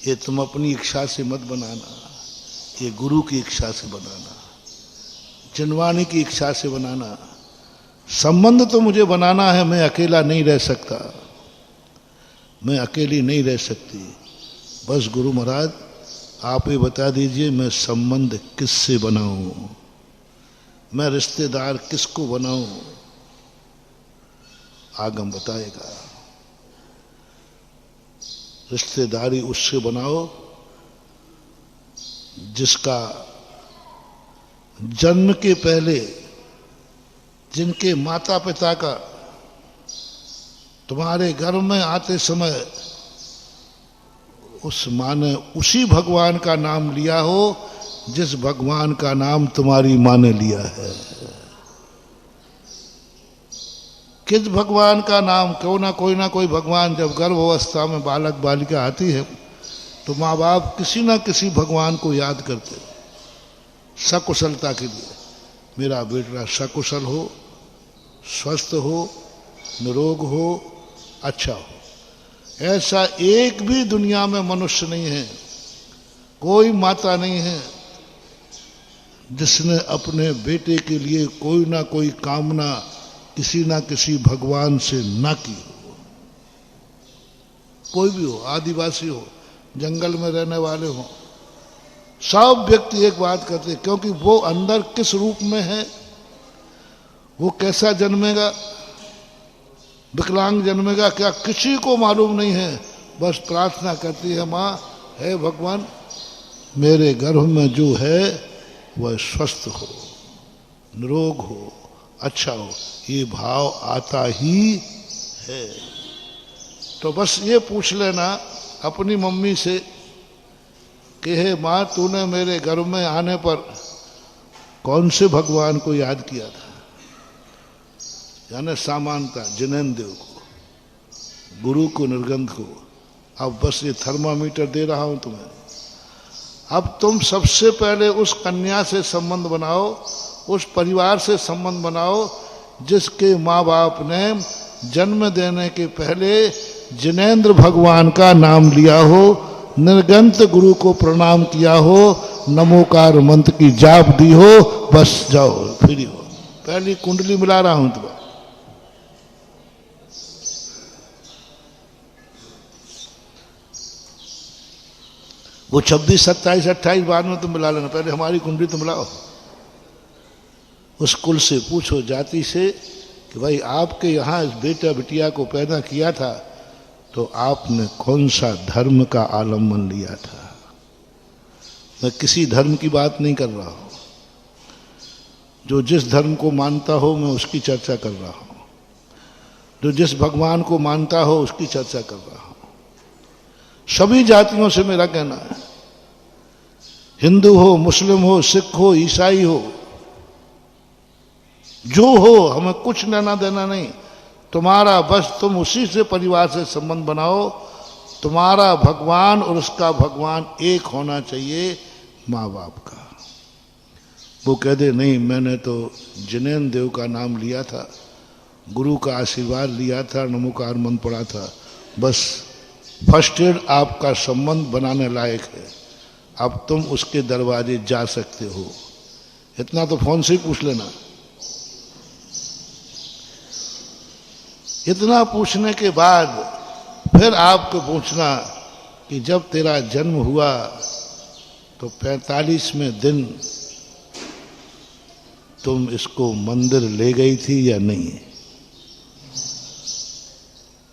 ये तुम अपनी इच्छा से मत बनाना, ये गुरु की इच्छा से बनाना, जनवाणी की इच्छा से बनाना। संबंध तो मुझे बनाना है, मैं अकेला नहीं रह सकता, मैं अकेली नहीं रह सकती। बस गुरु महाराज आप ही बता दीजिए मैं संबंध किससे बनाऊं, मैं रिश्तेदार किसको बनाऊं? आगम बताएगा। रिश्तेदारी उससे बनाओ जिसका जन्म के पहले, जिनके माता पिता का तुम्हारे घर में आते समय उस माँ ने उसी भगवान का नाम लिया हो जिस भगवान का नाम तुम्हारी माँ ने लिया है। किस भगवान का नाम? क्यों ना कोई भगवान। जब गर्भावस्था में बालक बालिका आती है तो माँ बाप किसी ना किसी भगवान को याद करते सकुशलता के लिए। मेरा बेटा सकुशल हो, स्वस्थ हो, निरोग हो, अच्छा हो। ऐसा एक भी दुनिया में मनुष्य नहीं है, कोई माता नहीं है जिसने अपने बेटे के लिए कोई ना कोई कामना किसी ना किसी भगवान से ना की हो। कोई भी हो, आदिवासी हो, जंगल में रहने वाले हो, सब व्यक्ति एक बात करते, क्योंकि वो अंदर किस रूप में है, वो कैसा जन्मेगा, विकलांग जन्मेगा क्या, किसी को मालूम नहीं है। बस प्रार्थना करती है माँ, हे भगवान मेरे गर्भ में जो है वह स्वस्थ हो, निरोग हो, अच्छा हो, ये भाव आता ही है। तो बस ये पूछ लेना अपनी मम्मी से कि हे माँ तूने मेरे गर्भ में आने पर कौन से भगवान को याद किया था, यानी सामान्यता जिनेन्द्र देव को, गुरु को, निर्गंध को। अब बस ये थर्मामीटर दे रहा हूं तुम्हें। अब तुम सबसे पहले उस कन्या से संबंध बनाओ, उस परिवार से संबंध बनाओ जिसके माँ बाप ने जन्म देने के पहले जिनेन्द्र भगवान का नाम लिया हो, निर्गंत गुरु को प्रणाम किया हो, नमोकार मंत्र की जाप दी हो, बस जाओ फ्री हो। पहली कुंडली मिला रहा हूं तुम्हें। वो 26, 27, 28 बाद में तुम मिला लेना, पहले हमारी कुंडली तुम मिलाओ। उस कुल से पूछो, जाति से, कि भाई आपके यहाँ इस बेटा बिटिया को पैदा किया था तो आपने कौन सा धर्म का आलम्बन लिया था। मैं किसी धर्म की बात नहीं कर रहा हूं, जो जिस धर्म को मानता हो मैं उसकी चर्चा कर रहा हूं, जो जिस भगवान को मानता हो उसकी चर्चा कर रहा हूं। सभी जातियों से मेरा कहना है, हिंदू हो, मुस्लिम हो, सिख हो, ईसाई हो, जो हो, हमें कुछ लेना देना नहीं। तुम्हारा बस तुम उसी से परिवार से संबंध बनाओ। तुम्हारा भगवान और उसका भगवान एक होना चाहिए, माँ बाप का। वो कह दे नहीं मैंने तो जिनेन्द्र देव का नाम लिया था, गुरु का आशीर्वाद लिया था, नमोकार मंत्र पढ़ा था, बस फर्स्ट एड आपका संबंध बनाने लायक है, अब तुम उसके दरवाजे जा सकते हो। इतना तो फोन से ही पूछ लेना। इतना पूछने के बाद फिर आपको पूछना कि जब तेरा जन्म हुआ तो 45वें दिन तुम इसको मंदिर ले गई थी या नहीं।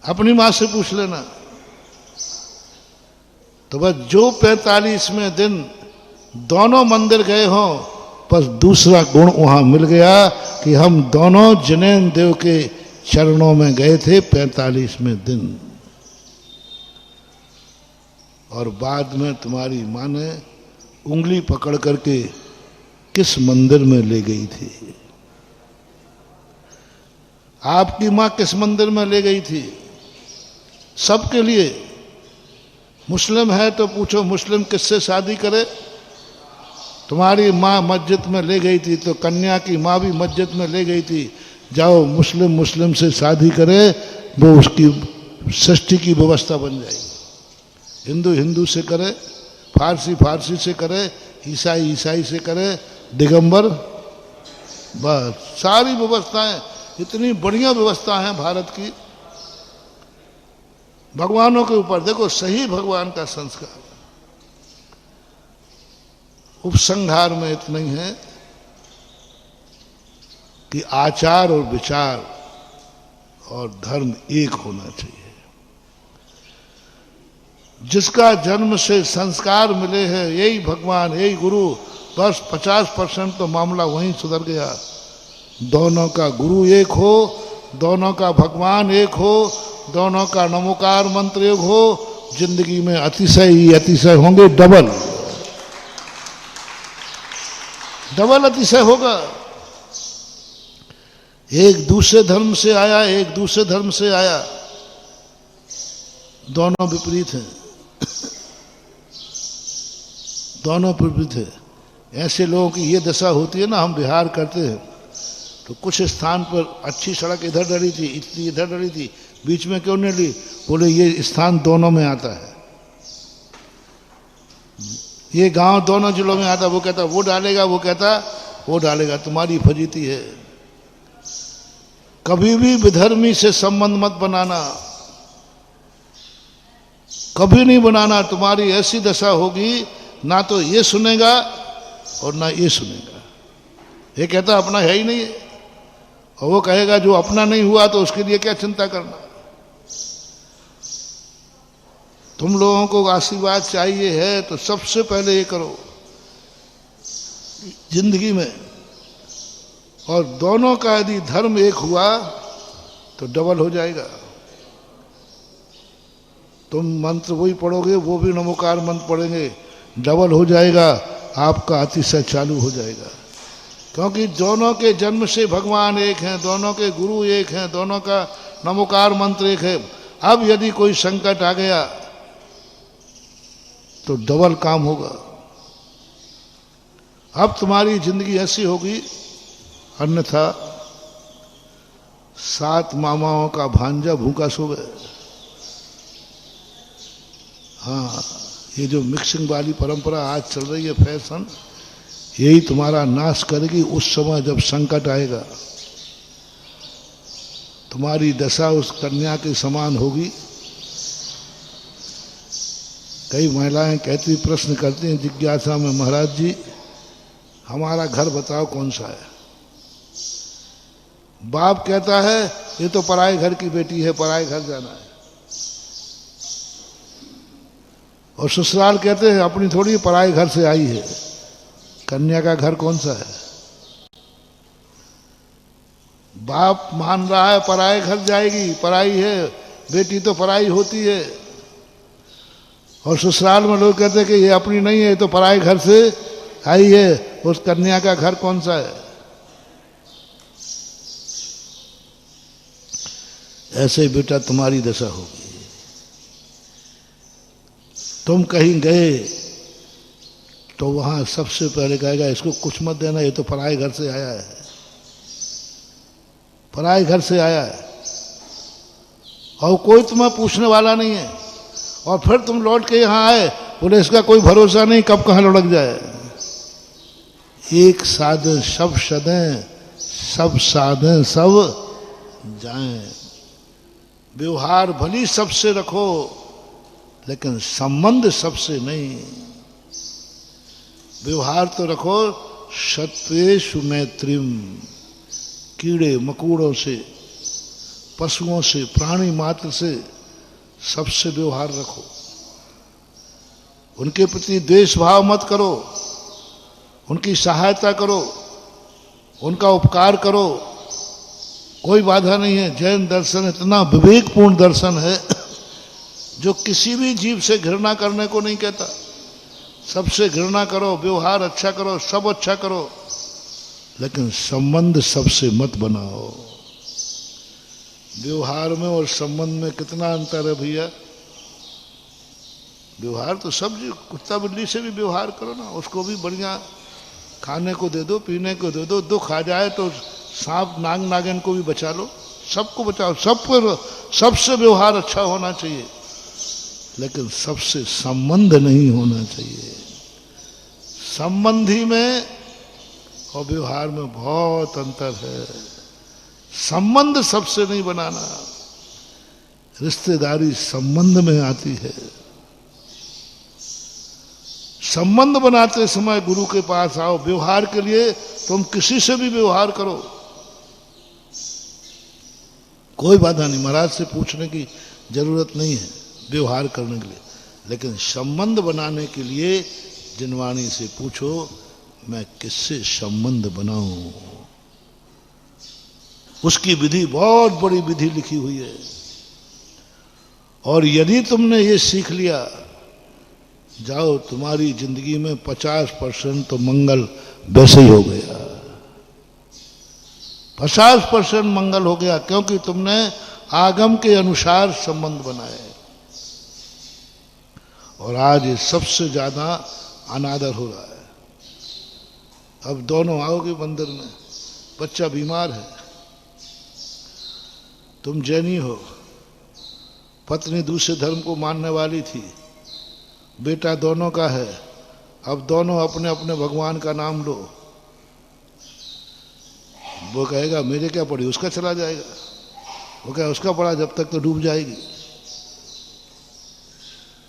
अपनी मां से पूछ लेना। तो बस जो 45वें दिन दोनों मंदिर गए हों, बस दूसरा गुण वहां मिल गया कि हम दोनों जिनेन्द्र देव के चरणों में गए थे 45वें दिन। और बाद में तुम्हारी मां ने उंगली पकड़ करके किस मंदिर में ले गई थी। आपकी मां किस मंदिर में ले गई थी? सबके लिए। मुस्लिम है तो पूछो मुस्लिम किससे शादी करे। तुम्हारी मां मस्जिद में ले गई थी तो कन्या की मां भी मस्जिद में ले गई थी, जाओ मुस्लिम मुस्लिम से शादी करे, वो उसकी सृष्टि की व्यवस्था बन जाएगी। हिंदू हिंदू से करे, फारसी फारसी से करे, ईसाई ईसाई से करे, दिगंबर, बस सारी व्यवस्थाएं, इतनी बढ़िया व्यवस्था है भारत की। भगवानों के ऊपर देखो, सही भगवान का संस्कार। उपसंहार में इतना ही है कि आचार और विचार और धर्म एक होना चाहिए। जिसका जन्म से संस्कार मिले हैं, यही भगवान, यही गुरु, बस 50% तो मामला वहीं सुधर गया। दोनों का गुरु एक हो, दोनों का भगवान एक हो, दोनों का नमोकार मंत्र एक हो, जिंदगी में अतिशय ही अतिशय होंगे, डबल डबल अतिशय होगा। एक दूसरे धर्म से आया, एक दूसरे धर्म से आया, दोनों विपरीत हैं, दोनों विपरीत है। ऐसे लोगों की ये दशा होती है ना, हम बिहार करते हैं तो कुछ स्थान पर अच्छी सड़क इधर डली थी, इतनी इधर डली थी, बीच में क्यों नहीं ली? बोले ये स्थान दोनों में आता है। ये गांव दोनों जिलों में आता, वो कहता वो डालेगा, वो कहता वो डालेगा। तुम्हारी फजीती है। कभी भी विधर्मी से संबंध मत बनाना, कभी नहीं बनाना। तुम्हारी ऐसी दशा होगी, ना तो ये सुनेगा और ना ये सुनेगा। ये कहता अपना है ही नहीं है, और वो कहेगा जो अपना नहीं हुआ तो उसके लिए क्या चिंता करना। तुम लोगों को आशीर्वाद चाहिए है तो सबसे पहले ये करो जिंदगी में। और दोनों का यदि धर्म एक हुआ तो डबल हो जाएगा। तुम मंत्र वही पढ़ोगे, वो भी नमोकार मंत्र पढ़ेंगे, डबल हो जाएगा। आपका अतिशय चालू हो जाएगा, क्योंकि दोनों के जन्म से भगवान एक हैं, दोनों के गुरु एक हैं, दोनों का नमोकार मंत्र एक है। अब यदि कोई संकट आ गया तो डबल काम होगा। अब तुम्हारी जिंदगी ऐसी होगी, अन्यथा 7 मामाओं का भांजा भूखा सो गए। हाँ, ये जो मिक्सिंग वाली परंपरा आज चल रही है, फैशन, यही तुम्हारा नाश करेगी। उस समय जब संकट आएगा, तुम्हारी दशा उस कन्या के समान होगी। कई महिलाएं कहती, प्रश्न करती हैं जिज्ञासा में, महाराज जी हमारा घर बताओ कौन सा है। बाप कहता है ये तो पराए घर की बेटी है, पराए घर जाना है। और ससुराल कहते हैं अपनी थोड़ी पराए घर से आई है। कन्या का घर कौन सा है? बाप मान रहा है पराए घर जाएगी, पराई है, बेटी तो पराई होती है। और ससुराल में लोग कहते हैं कि ये अपनी नहीं है, ये तो पराए घर से आई है। उस कन्या का घर कौन सा है? ऐसे ही बेटा तुम्हारी दशा होगी। तुम कहीं गए तो वहां सबसे पहले कहेगा इसको कुछ मत देना, ये तो पराए घर से आया है, पराए घर से आया है। और कोई तुम्हें पूछने वाला नहीं है। और फिर तुम लौट के यहां आए, बोले इसका कोई भरोसा नहीं, कब कहां लुढ़क जाए। एक साधन सब सदें, सब साधन सब जाएं। व्यवहार भली सबसे रखो, लेकिन संबंध सबसे नहीं। व्यवहार तो रखो सत्वेषु मैत्रीम, कीड़े मकोड़ों से, पशुओं से, प्राणी मात्र से सबसे व्यवहार रखो। उनके प्रति द्वेष भाव मत करो, उनकी सहायता करो, उनका उपकार करो, कोई बाधा नहीं है। जैन दर्शन इतना विवेकपूर्ण दर्शन है जो किसी भी जीव से घृणा करने को नहीं कहता। सबसे घृणा करो, व्यवहार अच्छा करो, सब अच्छा करो, लेकिन संबंध सबसे मत बनाओ। व्यवहार में और संबंध में कितना अंतर है भैया। व्यवहार तो सब, कुत्ता बिल्ली से भी व्यवहार करो ना, उसको भी बढ़िया खाने को दे दो, पीने को दे दो। दुख आ जाए तो सांप नाग नागिन को भी बचा लो, सबको बचाओ। सब पर सबसे व्यवहार अच्छा होना चाहिए, लेकिन सबसे संबंध नहीं होना चाहिए। संबंधी में और व्यवहार में बहुत अंतर है। संबंध सबसे नहीं बनाना, रिश्तेदारी संबंध में आती है। संबंध बनाते समय गुरु के पास आओ। व्यवहार के लिए तुम किसी से भी व्यवहार करो, कोई बाधा नहीं। महाराज से पूछने की जरूरत नहीं है व्यवहार करने के लिए, लेकिन संबंध बनाने के लिए जिनवाणी से पूछो मैं किससे संबंध बनाऊं। उसकी विधि, बहुत बड़ी विधि लिखी हुई है। और यदि तुमने ये सीख लिया, जाओ तुम्हारी जिंदगी में 50% तो मंगल वैसे ही हो गया। 50% मंगल हो गया, क्योंकि तुमने आगम के अनुसार संबंध बनाए। और आज ये सबसे ज्यादा अनादर हो रहा है। अब दोनों आओगे मंदिर में, बच्चा बीमार है, तुम जैनी हो, पत्नी दूसरे धर्म को मानने वाली थी, बेटा दोनों का है, अब दोनों अपने अपने भगवान का नाम लो। वो कहेगा मेरे क्या पड़ी, उसका चला जाएगा। वो कहे उसका पड़ा, जब तक तो डूब जाएगी,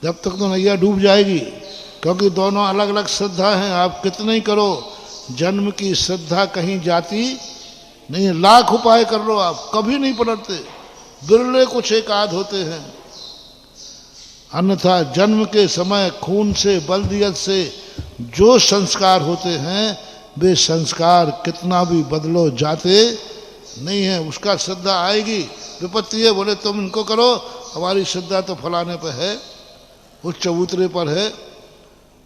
जब तक तो नैया डूब जाएगी, क्योंकि दोनों अलग अलग श्रद्धा हैं। आप कितने ही करो, जन्म की श्रद्धा कहीं जाती नहीं है। लाख उपाय कर लो आप, कभी नहीं पलटते। बिरले कुछ एकाध होते हैं, अन्यथा जन्म के समय खून से बलदियत से जो संस्कार होते हैं वे संस्कार कितना भी बदलो जाते नहीं है। उसका श्रद्धा आएगी, विपत्ति है, बोले तुम इनको करो, हमारी श्रद्धा तो फलाने पर है, उस चबूतरे पर है,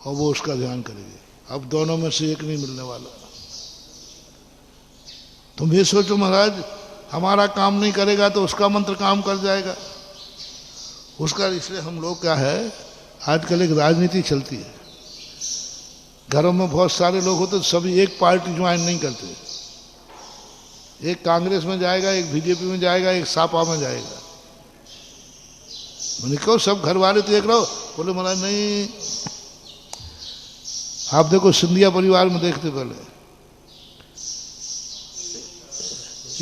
और वो उसका ध्यान करेगी। अब दोनों में से एक नहीं मिलने वाला। तुम ये सोचो महाराज, हमारा काम नहीं करेगा तो उसका मंत्र काम कर जाएगा उसका। इसलिए हम लोग क्या है, आजकल एक राजनीति चलती है। घरों में बहुत सारे लोग होते, तो सभी एक पार्टी ज्वाइन नहीं करते। एक कांग्रेस में जाएगा, एक बीजेपी में जाएगा, एक सापा में जाएगा। मैंने कहो सब घर वाले तो एक रहो, बोले महाराज नहीं। आप देखो सिंधिया परिवार में देखते, पहले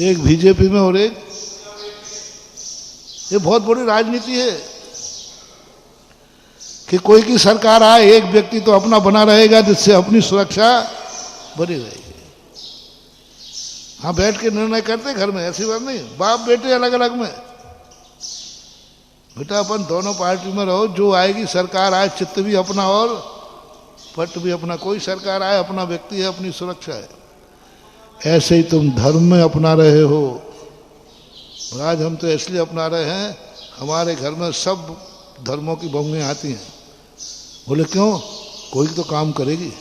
एक बीजेपी में और एक, ये बहुत बड़ी राजनीति है कि कोई की सरकार आए, एक व्यक्ति तो अपना बना रहेगा जिससे अपनी सुरक्षा बनी रहेगी। हाँ, बैठ के निर्णय करते घर में, ऐसी बात नहीं। बाप बेटे अलग अलग में, बेटा अपन दोनों पार्टी में रहो, जो आएगी सरकार आए, चित्त भी अपना और पट भी अपना। कोई सरकार आए, अपना व्यक्ति है, अपनी सुरक्षा है। ऐसे ही तुम धर्म में अपना रहे हो। आज हम तो इसलिए अपना रहे हैं, हमारे घर में सब धर्मों की बहुएं आती हैं। बोले क्यों? कोई तो काम करेगी,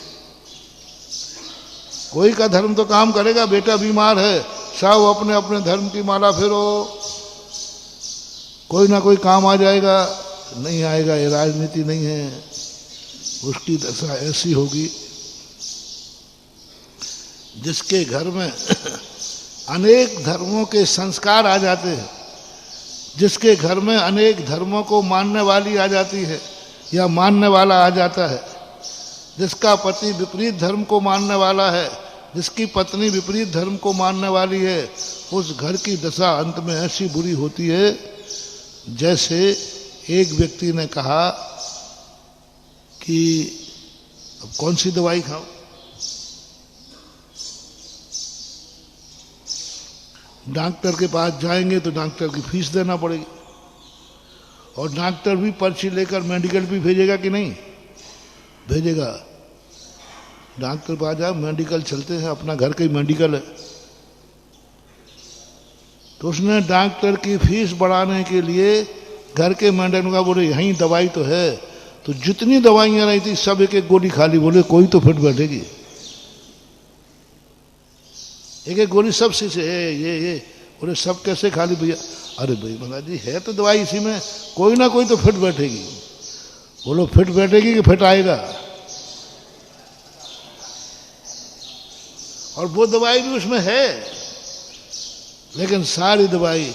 कोई का धर्म तो काम करेगा। बेटा बीमार है, सब अपने अपने धर्म की माला फेरो, कोई ना कोई काम आ जाएगा। नहीं आएगा, ये राजनीति नहीं है। उसकी दशा ऐसी होगी जिसके घर में अनेक धर्मों के संस्कार आ जाते हैं, जिसके घर में अनेक धर्मों को मानने वाली आ जाती है या मानने वाला आ जाता है, जिसका पति विपरीत धर्म को मानने वाला है, जिसकी पत्नी विपरीत धर्म को मानने वाली है, उस घर की दशा अंत में ऐसी बुरी होती है जैसे एक व्यक्ति ने कहा कि अब कौन सी दवाई खाऊं। डॉक्टर के पास जाएंगे तो डॉक्टर की फीस देना पड़ेगी, और डॉक्टर भी पर्ची लेकर मेडिकल भी भेजेगा कि नहीं भेजेगा। डॉक्टर के पास जाओ, मेडिकल चलते हैं, अपना घर का ही मेडिकल है, तो उसने डॉक्टर की फीस बढ़ाने के लिए घर के मेडिकल का बोले यहीं दवाई तो है, तो जितनी दवाइयां रही थी सब एक एक गोली खा ली। बोले कोई तो फिट बैठेगी, एक एक गोली सब से ये बोले सब कैसे खा ली भैया? अरे भाई महाराज जी है तो दवाई इसी में, कोई ना कोई तो फिट बैठेगी। बोलो फिट बैठेगी कि फिट आएगा? और वो दवाई भी उसमें है, लेकिन सारी दवाई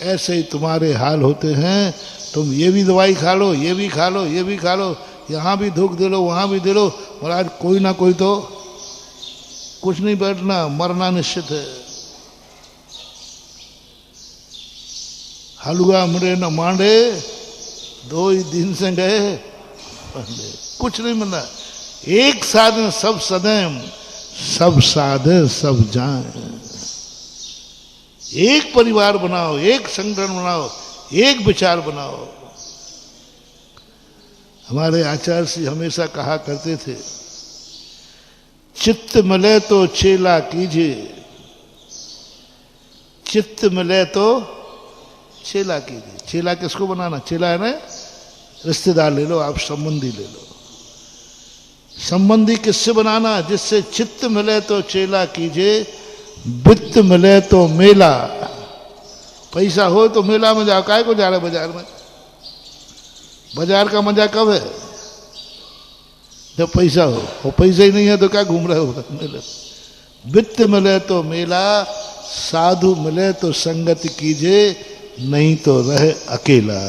ऐसे ही तुम्हारे हाल होते हैं। तुम ये भी दवाई खा लो, ये भी खा लो, ये भी खा लो, यहाँ भी धूप दे लो, वहाँ भी दे लो, और आज कोई ना कोई तो कुछ नहीं बैठना, मरना निश्चित है। हलवा मरे न मांडे, 2 ही दिन से गए, कुछ नहीं मिला। एक साधन सब सदैव, सब साधे सब जाए। एक परिवार बनाओ, एक संगठन बनाओ, एक विचार बनाओ। हमारे आचार्य श्री हमेशा कहा करते थे, चित्त मिले तो चेला कीजिए, चित्त मिले तो चेला कीजिए। चेला किसको बनाना? चेला है ना, रिश्तेदार ले लो, आप संबंधी ले लो। संबंधी किससे बनाना? जिससे चित्त मिले तो चेला कीजिए, वित्त मिले तो मेला। पैसा हो तो मेला में जाओ, काहे को जा रहे बाजार में? बाजार का मजा कब है? जब पैसा हो, और पैसा ही नहीं है तो क्या घूम रहे हो मेले? वित्त मिले तो मेला, साधु मिले तो संगत कीजिए, नहीं तो रहे अकेला।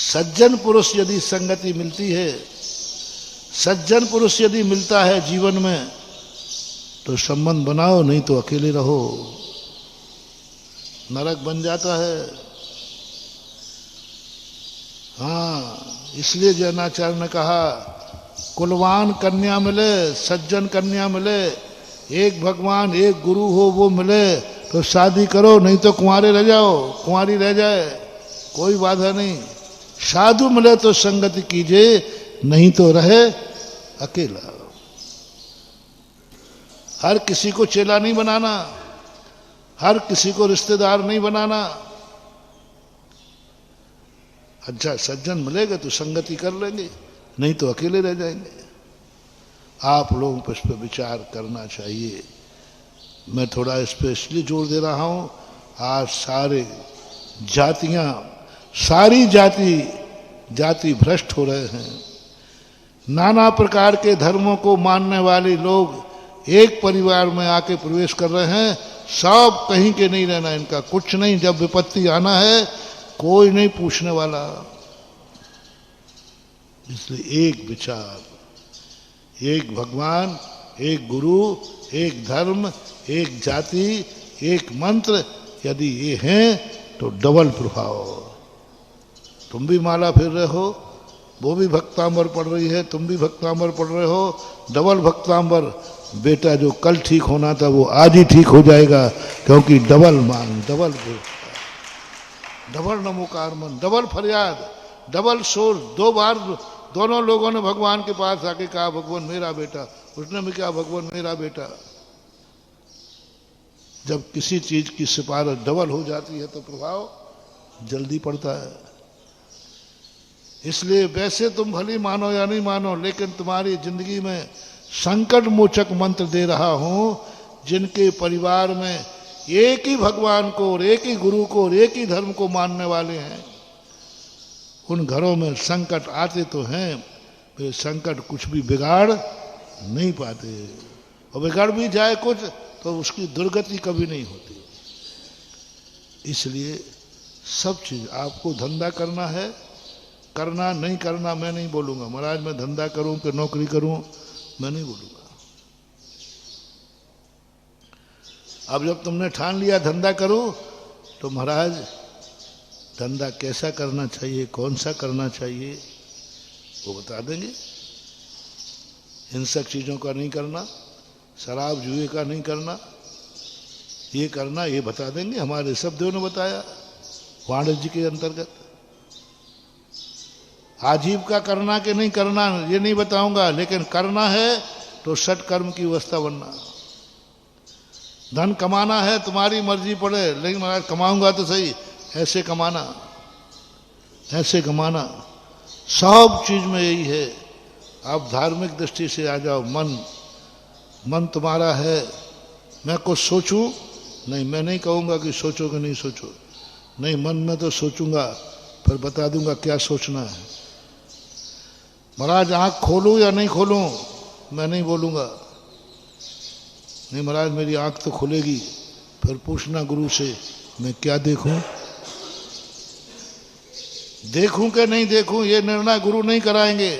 सज्जन पुरुष यदि संगति मिलती है, सज्जन पुरुष यदि मिलता है जीवन में, तो संबंध बनाओ, नहीं तो अकेले रहो, नरक बन जाता है। हाँ, इसलिए जैनाचार्य ने कहा कुलवान कन्या मिले, सज्जन कन्या मिले, एक भगवान एक गुरु हो वो मिले तो शादी करो, नहीं तो कुंवारे रह जाओ, कुंवारी रह जाए, कोई बाधा नहीं। साधु मिले तो संगति कीजिए, नहीं तो रहे अकेला। हर किसी को चेला नहीं बनाना, हर किसी को रिश्तेदार नहीं बनाना। अच्छा सज्जन मिलेगा तो संगति कर लेंगे, नहीं तो अकेले रह जाएंगे। आप लोगों को इस पर विचार करना चाहिए। मैं थोड़ा इस पर इसलिए जोर दे रहा हूं, आज सारे जातियां, सारी जाति भ्रष्ट हो रहे हैं। नाना प्रकार के धर्मों को मानने वाले लोग एक परिवार में आके प्रवेश कर रहे हैं। सब कहीं के नहीं रहना इनका, कुछ नहीं। जब विपत्ति आना है कोई नहीं पूछने वाला। इसलिए एक विचार, एक भगवान, एक गुरु, एक धर्म, एक जाति, एक मंत्र, यदि ये हैं तो डबल प्रभाव। तुम भी माला फिर रहे हो, वो भी भक्तांबर पढ़ रही है, तुम भी भक्तांबर पढ़ रहे हो, डबल भक्तांबर। बेटा जो कल ठीक होना था वो आज ही ठीक हो जाएगा, क्योंकि डबल मांग, डबल नमोकार मन, डबल फरियाद, डबल शोर। 2 बार दोनों लोगों ने भगवान के पास आके कहा भगवान मेरा बेटा, उसने भी कहा भगवान मेरा बेटा। जब किसी चीज की सिफारिश डबल हो जाती है तो प्रभाव जल्दी पड़ता है। इसलिए वैसे तुम भली मानो या नहीं मानो, लेकिन तुम्हारी जिंदगी में संकट मोचक मंत्र दे रहा हूं। जिनके परिवार में एक ही भगवान को और एक ही गुरु को और एक ही धर्म को मानने वाले हैं, उन घरों में संकट आते तो हैं, वे संकट कुछ भी बिगाड़ नहीं पाते। और बिगड़ भी जाए कुछ तो उसकी दुर्गति कभी नहीं होती। इसलिए सब चीज आपको धंधा करना है, करना नहीं करना मैं नहीं बोलूंगा। महाराज मैं धंधा करूं कि नौकरी करूं मैं नहीं बोलूंगा। अब जब तुमने ठान लिया धंधा करूं, तो महाराज धंधा कैसा करना चाहिए, कौन सा करना चाहिए वो बता देंगे। हिंसक चीजों का नहीं करना, शराब जुए का नहीं करना, ये करना ये बता देंगे। हमारे सब देव ने बताया वाणिज्य के अंतर्गत। आजीविका करना कि नहीं करना ये नहीं बताऊंगा, लेकिन करना है तो सठ कर्म की व्यवस्था बनना। धन कमाना है तुम्हारी मर्जी पड़े, लेकिन महाराज कमाऊंगा तो सही, ऐसे कमाना, ऐसे कमाना। सब चीज में यही है। आप धार्मिक दृष्टि से आ जाओ। मन तुम्हारा है। मैं कुछ सोचूं नहीं, मैं नहीं कहूंगा कि सोचो कि नहीं सोचो, नहीं मन में तो सोचूंगा, फिर बता दूंगा क्या सोचना है। महाराज आंख खोलूं या नहीं खोलूं मैं नहीं बोलूंगा। नहीं महाराज मेरी आंख तो खुलेगी, फिर पूछना गुरु से मैं क्या देखूं, देखूं कि नहीं देखूं, ये निर्णय गुरु नहीं कराएंगे।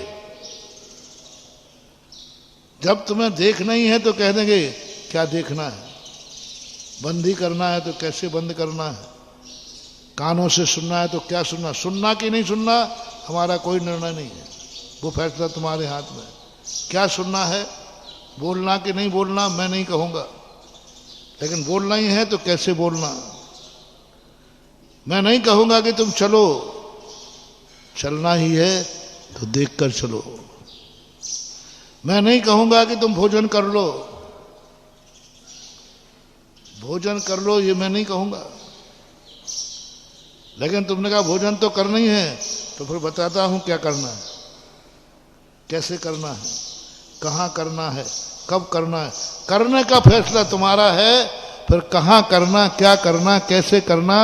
जब तुम्हें देखना ही है तो कह देंगे क्या देखना है। बंद ही करना है तो कैसे बंद करना है, कानों से सुनना है तो क्या सुनना, सुनना कि नहीं सुनना हमारा कोई निर्णय नहीं है, वो फैसला तुम्हारे हाथ में। क्या सुनना है, बोलना कि नहीं बोलना मैं नहीं कहूंगा, लेकिन बोलना ही है तो कैसे बोलना। मैं नहीं कहूंगा कि तुम चलो, चलना ही है तो देखकर चलो। मैं नहीं कहूंगा कि तुम भोजन कर लो, भोजन कर लो ये मैं नहीं कहूंगा, लेकिन तुमने कहा भोजन तो करना ही है, तो फिर बताता हूं क्या करना है, कैसे करना है, कहां करना है, कब करना है। करने का फैसला तुम्हारा है, फिर कहां करना, क्या करना, कैसे करना,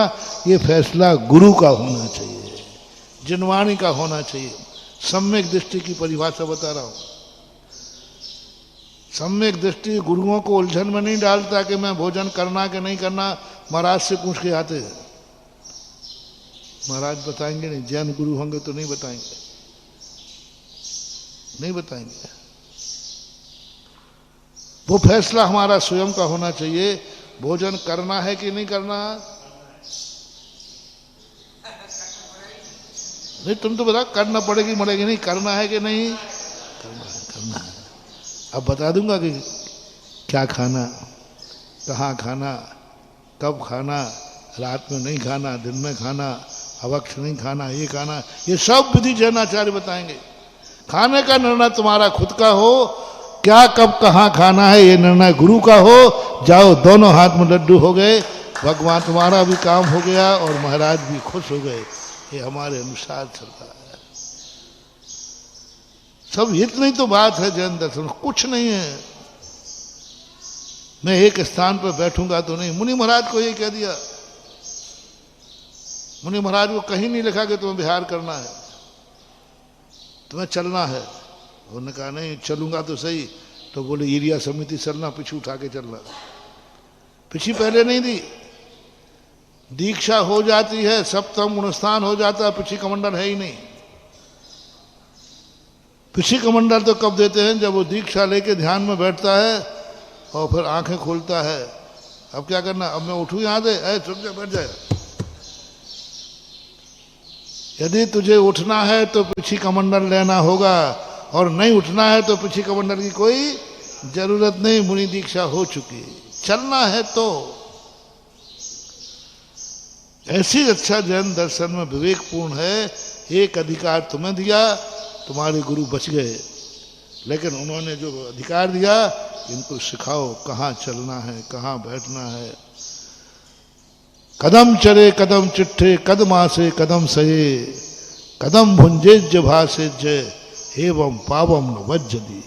ये फैसला गुरु का होना चाहिए, जिनवाणी का होना चाहिए। सम्यक दृष्टि की परिभाषा बता रहा हूं। सम्यक दृष्टि गुरुओं को उलझन में नहीं डालता कि मैं भोजन करना कि नहीं करना महाराज से पूछ के आते हैं। महाराज बताएंगे नहीं, जैन गुरु होंगे तो नहीं बताएंगे, नहीं बताएंगे। वो फैसला हमारा स्वयं का होना चाहिए, भोजन करना है कि नहीं करना। नहीं तुम तो बता, करना पड़ेगी मरेगी नहीं, करना है कि नहीं करना है, करना है। अब बता दूंगा कि क्या खाना, कहाँ खाना, कब खाना, रात में नहीं खाना, दिन में खाना, अवक्ष नहीं खाना, ये खाना, ये सब विधि जैनाचार्य बताएंगे। खाने का निर्णय तुम्हारा खुद का हो, क्या कब कहाँ खाना है ये निर्णय गुरु का हो। जाओ, दोनों हाथ में लड्डू हो गए, भगवान तुम्हारा भी काम हो गया और महाराज भी खुश हो गए। ये हमारे अनुसार चलता है। सब इतनी तो बात है जैन दर्शन, कुछ नहीं है। मैं एक स्थान पर बैठूंगा तो नहीं। मुनि महाराज को ये कह दिया, मुनि महाराज को कहीं नहीं लिखा कि तुम्हें विहार करना है, तुम्हें चलना है। उन्होंने कहा नहीं चलूंगा तो सही। तो बोले एरिया समिति चलना, पिछू उठा के चलना। पिछी पहले नहीं दी, दीक्षा हो जाती है, सप्तम गुणस्थान हो जाता है, पिछी कमंडल है ही नहीं। पिछी कमंडल तो कब देते हैं, जब वो दीक्षा लेके ध्यान में बैठता है और फिर आंखें खोलता है। अब क्या करना, अब मैं उठूं यहां से, ऐ चुप जा, बैठ जाए। यदि तुझे उठना है तो पिछी कमंडल लेना होगा, और नहीं उठना है तो पिछी कमंडल की कोई जरूरत नहीं। मुनि दीक्षा हो चुकी, चलना है तो। ऐसी अच्छा जैन दर्शन में विवेकपूर्ण है। एक अधिकार तुम्हें दिया, तुम्हारे गुरु बच गए, लेकिन उन्होंने जो अधिकार दिया, इनको सिखाओ कहाँ चलना है, कहाँ बैठना है। कदम चले कदम चिट्ठे, कदमा से कदम सहे, कदम भुंजे जभा से जय, एवं पावम न वज्जदी।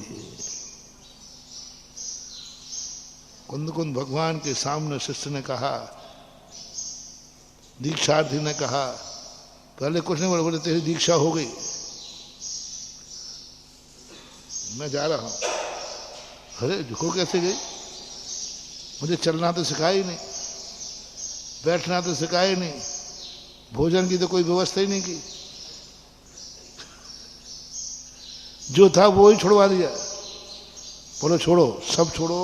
कुंद कुंद भगवान के सामने शिष्य ने कहा, दीक्षार्थी ने कहा, पहले कुछ नहीं बोले, बोले तेरी दीक्षा हो गई, मैं जा रहा हूं। अरे झुको कैसे गई, मुझे चलना तो सिखाया ही नहीं, बैठना तो सिखाया ही नहीं, भोजन की तो कोई व्यवस्था ही नहीं की, जो था वो ही छुड़वा दिया। बोलो छोड़ो, सब छोड़ो,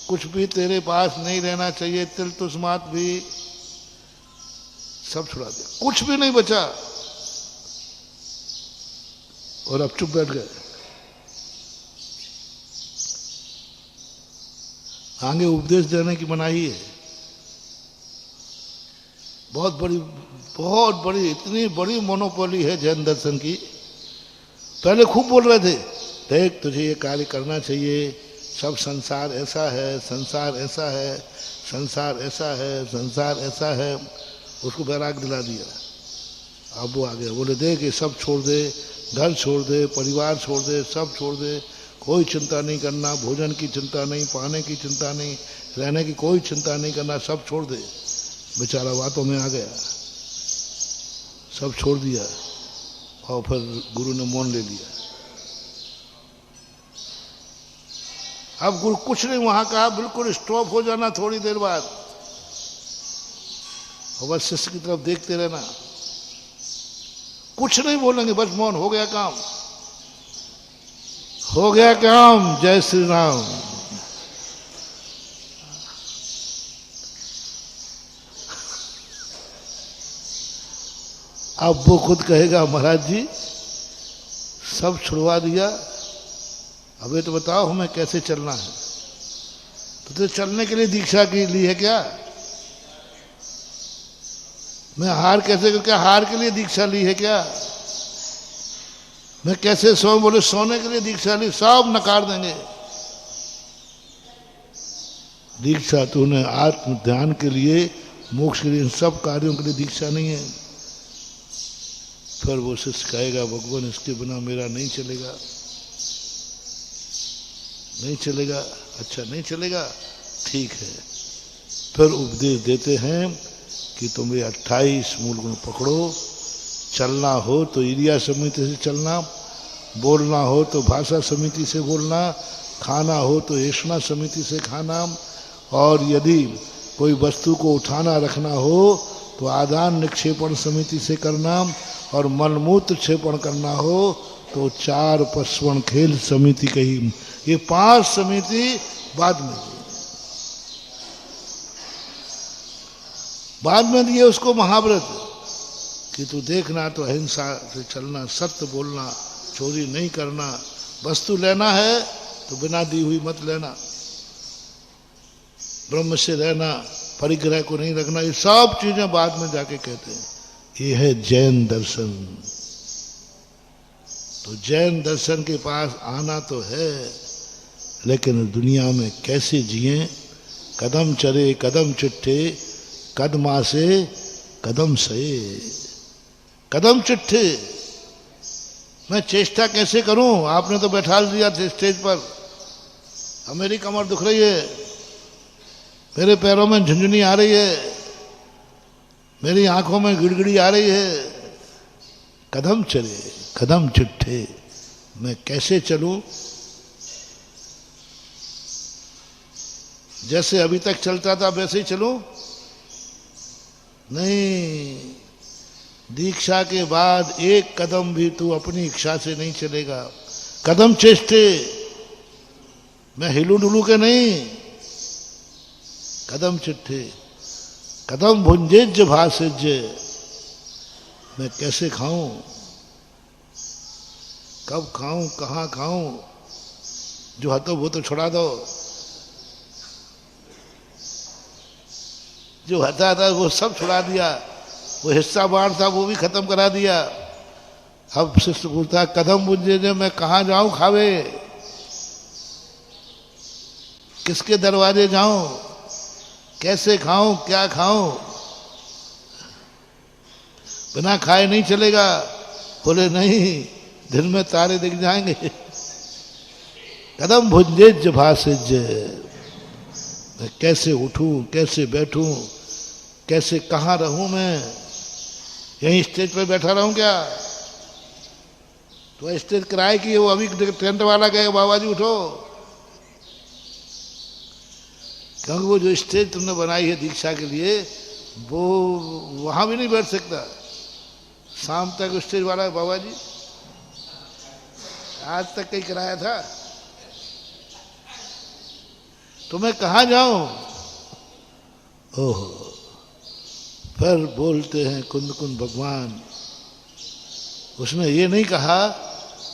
कुछ भी तेरे पास नहीं रहना चाहिए, तिल तुस्मात भी सब छुड़ा दिया, कुछ भी नहीं बचा। और अब चुप बैठ गए। आगे उपदेश देने की मनाही है, बहुत बड़ी इतनी बड़ी मोनोपोली है जैन दर्शन की। पहले खूब बोल रहे थे, देख तुझे ये कार्य करना चाहिए, सब संसार ऐसा है, संसार ऐसा है, संसार ऐसा है, संसार ऐसा है। उसको बैराग दिला दिया। अब वो आ गया, बोले देख ये सब छोड़ दे, घर छोड़ दे, परिवार छोड़ दे, सब छोड़ दे, कोई चिंता नहीं करना, भोजन की चिंता नहीं, पाने की चिंता नहीं, रहने की कोई चिंता नहीं करना, सब छोड़ दे। बेचारा बातों में आ गया, सब छोड़ दिया और फिर गुरु ने मौन ले लिया। अब गुरु कुछ नहीं वहां कहा, बिल्कुल स्टॉप हो जाना थोड़ी देर बाद, और बस शिष्य की तरफ देखते रहना, कुछ नहीं बोलेंगे, बस मौन। हो गया काम, हो गया काम। जय श्री राम। अब वो खुद कहेगा, महाराज जी सब छुड़वा दिया, अब ये तो बताओ हमें कैसे चलना है। तो चलने के लिए दीक्षा की ली है क्या? मैं हार कैसे, क्या हार के लिए दीक्षा ली है क्या? मैं कैसे सो, बोले सोने के लिए दीक्षा ली, सब नकार देंगे। दीक्षा तूने आत्म ध्यान के लिए, मोक्ष के लिए, इन सब कार्यों के लिए दीक्षा नहीं है। फिर वो शिष्य कहेगा, भगवान इसके बिना मेरा नहीं चलेगा, नहीं चलेगा। अच्छा नहीं चलेगा, ठीक है। फिर उपदेश देते हैं कि तुम ये 28 मूल गुण पकड़ो, चलना हो तो एरिया समिति से चलना, बोलना हो तो भाषा समिति से बोलना, खाना हो तो ऐषणा समिति से खाना, और यदि कोई वस्तु को उठाना रखना हो तो आदान निक्षेपण समिति से करना, और मलमूत्र क्षेपण करना हो तो 4 पशुवण खेल समिति कही। ये 5 समिति बाद में दी। बाद में दिए उसको महाव्रत कि तू देखना तो अहिंसा से चलना, सत्य बोलना, चोरी नहीं करना, वस्तु लेना है तो बिना दी हुई मत लेना, ब्रह्म से रहना, परिग्रह को नहीं रखना। ये सब चीजें बाद में जाके कहते हैं। ये है जैन दर्शन। तो जैन दर्शन के पास आना तो है, लेकिन दुनिया में कैसे जिए, कदम चरे कदम चिट्ठे, कदमा से कदम सहे। कदम चिट्ठे मैं चेष्टा कैसे करूं? आपने तो बैठा दिया स्टेज पर, अब मेरी कमर दुख रही है, मेरे पैरों में झुंझुनी आ रही है, मेरी आंखों में गिड़गिड़ी आ रही है। कदम चले कदम चिट्ठे, मैं कैसे चलूं? जैसे अभी तक चलता था वैसे ही चलूं? नहीं, दीक्षा के बाद एक कदम भी तू अपनी इच्छा से नहीं चलेगा। कदम चेष्टे, मैं हिलू डुलू के नहीं, कदम चिट्ठे। कदम भुंजेज भाषज, मैं कैसे खाऊं, कब खाऊं, कहां खाऊं, जो हतो वो तो छुड़ा दो, जो हता था वो सब छुड़ा दिया, वो हिस्सा बांट था वो भी खत्म करा दिया। अब शिष्य पूछता कदम भुंजेज, मैं कहां जाऊं खावे, किसके दरवाजे जाऊं, कैसे खाऊं, क्या खाऊं? बिना खाए नहीं चलेगा। बोले नहीं, दिन में तारे दिख जाएंगे। कदम भुंजेज भाषज, मैं कैसे उठूं, कैसे बैठूं, कैसे कहाँ रहूं? मैं यहीं स्टेज पे बैठा रहूं क्या? तो स्टेज किराए की, वो अभी टेंट वाला कहेगा बाबा जी उठो, क्योंकि वो जो स्टेज तुमने बनाई है दीक्षा के लिए, वो वहां भी नहीं बैठ सकता। शाम तक स्टेज वाला बाबा जी, आज तक कहीं कराया था, तो मैं कहाँ जाऊं? ओहो, फिर बोलते हैं कुंद कुंद भगवान। उसने ये नहीं कहा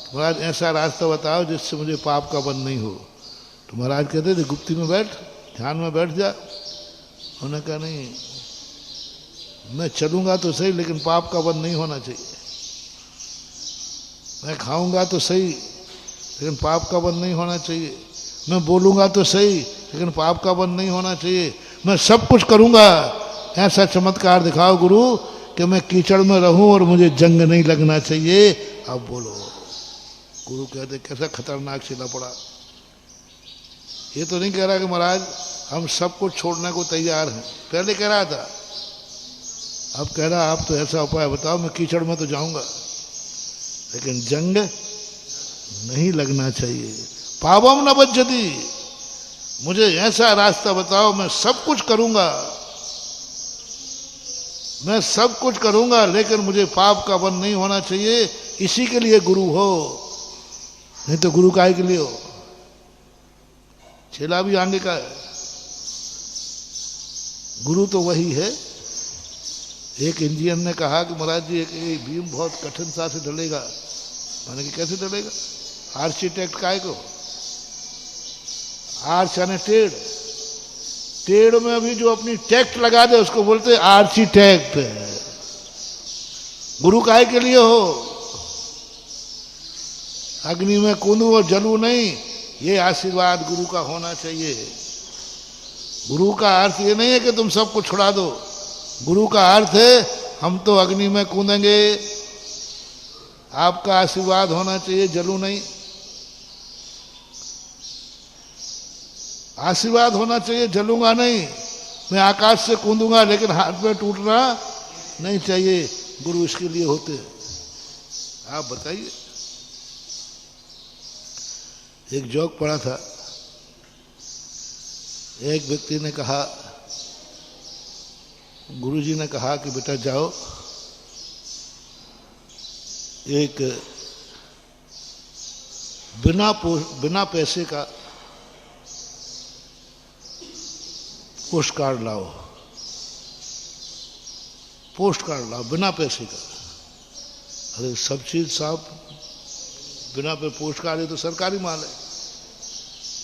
महाराज ऐसा रास्ता बताओ जिससे मुझे पाप का बंध नहीं हो। तो महाराज कहते थे गुप्ती में बैठ, ध्यान में बैठ जा। उन्होंने कहा नहीं, मैं चलूंगा तो सही लेकिन पाप का बंध नहीं होना चाहिए। मैं खाऊंगा तो सही लेकिन पाप का बंध नहीं होना चाहिए। मैं बोलूंगा तो सही लेकिन पाप का बंध नहीं होना चाहिए। मैं सब कुछ करूंगा, ऐसा चमत्कार दिखाओ गुरु कि मैं कीचड़ में रहूं और मुझे जंग नहीं लगना चाहिए। अब बोलो। गुरु कहते कैसा खतरनाक सिला पड़ा। ये तो नहीं कह रहा कि महाराज हम सब कुछ छोड़ने को तैयार हैं, पहले कह रहा था, अब कह रहा आप तो ऐसा उपाय बताओ, मैं कीचड़ में तो जाऊंगा लेकिन जंग नहीं लगना चाहिए। पावम न बज्जति, मुझे ऐसा रास्ता बताओ, मैं सब कुछ करूंगा, मैं सब कुछ करूंगा लेकिन मुझे पाप का बंध नहीं होना चाहिए। इसी के लिए गुरु हो, नहीं तो गुरु काहे के लिए हो? चेला भी आगे का है, गुरु तो वही है। एक इंजीनियर ने कहा कि महाराज जी एक बीम बहुत कठिन सा से ढलेगा। मैंने कि कैसे ढलेगा? आर्किटेक्ट काहे को? आर्च यानी टेढ़, टेढ़ में अभी जो अपनी टेक्ट लगा दे उसको बोलते आर्किटेक्ट। गुरु काहे के लिए हो? अग्नि में कूदूं और जलूं नहीं, ये आशीर्वाद गुरु का होना चाहिए। गुरु का अर्थ ये नहीं है कि तुम सब कुछ छुड़ा दो। गुरु का अर्थ है हम तो अग्नि में कूदेंगे, आपका आशीर्वाद होना चाहिए, जलूं नहीं। आशीर्वाद होना चाहिए, जलूंगा नहीं। मैं आकाश से कूदूंगा लेकिन हाथ में टूटना नहीं चाहिए। गुरु इसके लिए होते हैं। आप बताइए। एक जोक पढ़ा था, एक व्यक्ति ने कहा गुरुजी ने कहा कि बेटा जाओ, एक बिना पैसे का पोस्ट कार्ड लाओ, पोस्ट कार्ड लाओ बिना पैसे का। अरे सब चीज साहब बिना पे पोस्ट कार्ड है तो सरकारी माल है।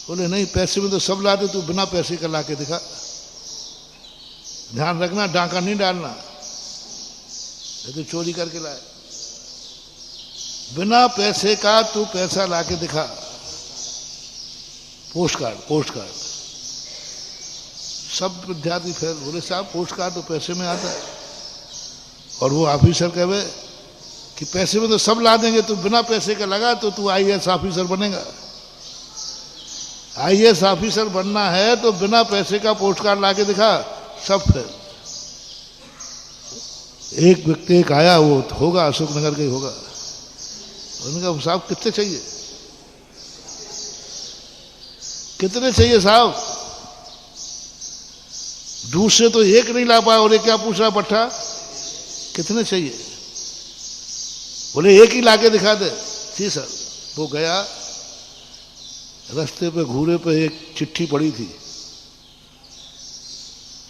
बोले नहीं, पैसे में तो सब लाते, तू बिना पैसे का ला के दिखा। ध्यान रखना, डाका नहीं डालना, ये तो चोरी करके लाए। बिना पैसे का तू पैसा ला के दिखा, पोस्ट कार्ड, पोस्ट कार्ड। सब विद्यार्थी फिर बोले साहब पोस्ट कार्ड तो पैसे में आता है। और वो ऑफिसर कहे कि पैसे में तो सब ला देंगे, तू बिना पैसे का लगा तो तू आईएएस ऑफिसर बनेगा। आईएएस ऑफिसर बनना है तो बिना पैसे का पोस्ट कार्ड ला के दिखा। सब फिर एक व्यक्ति एक आया, वो होगा अशोकनगर का ही होगा। उन्होंने कहा साहब कितने चाहिए, कितने चाहिए साहब? दूसरे तो एक नहीं ला पाया। बोले क्या पूछ रहा पट्टा, कितने चाहिए? बोले एक ही लाके दिखा दे। जी सर। वो गया, रास्ते पे घूरे पे एक चिट्ठी पड़ी थी,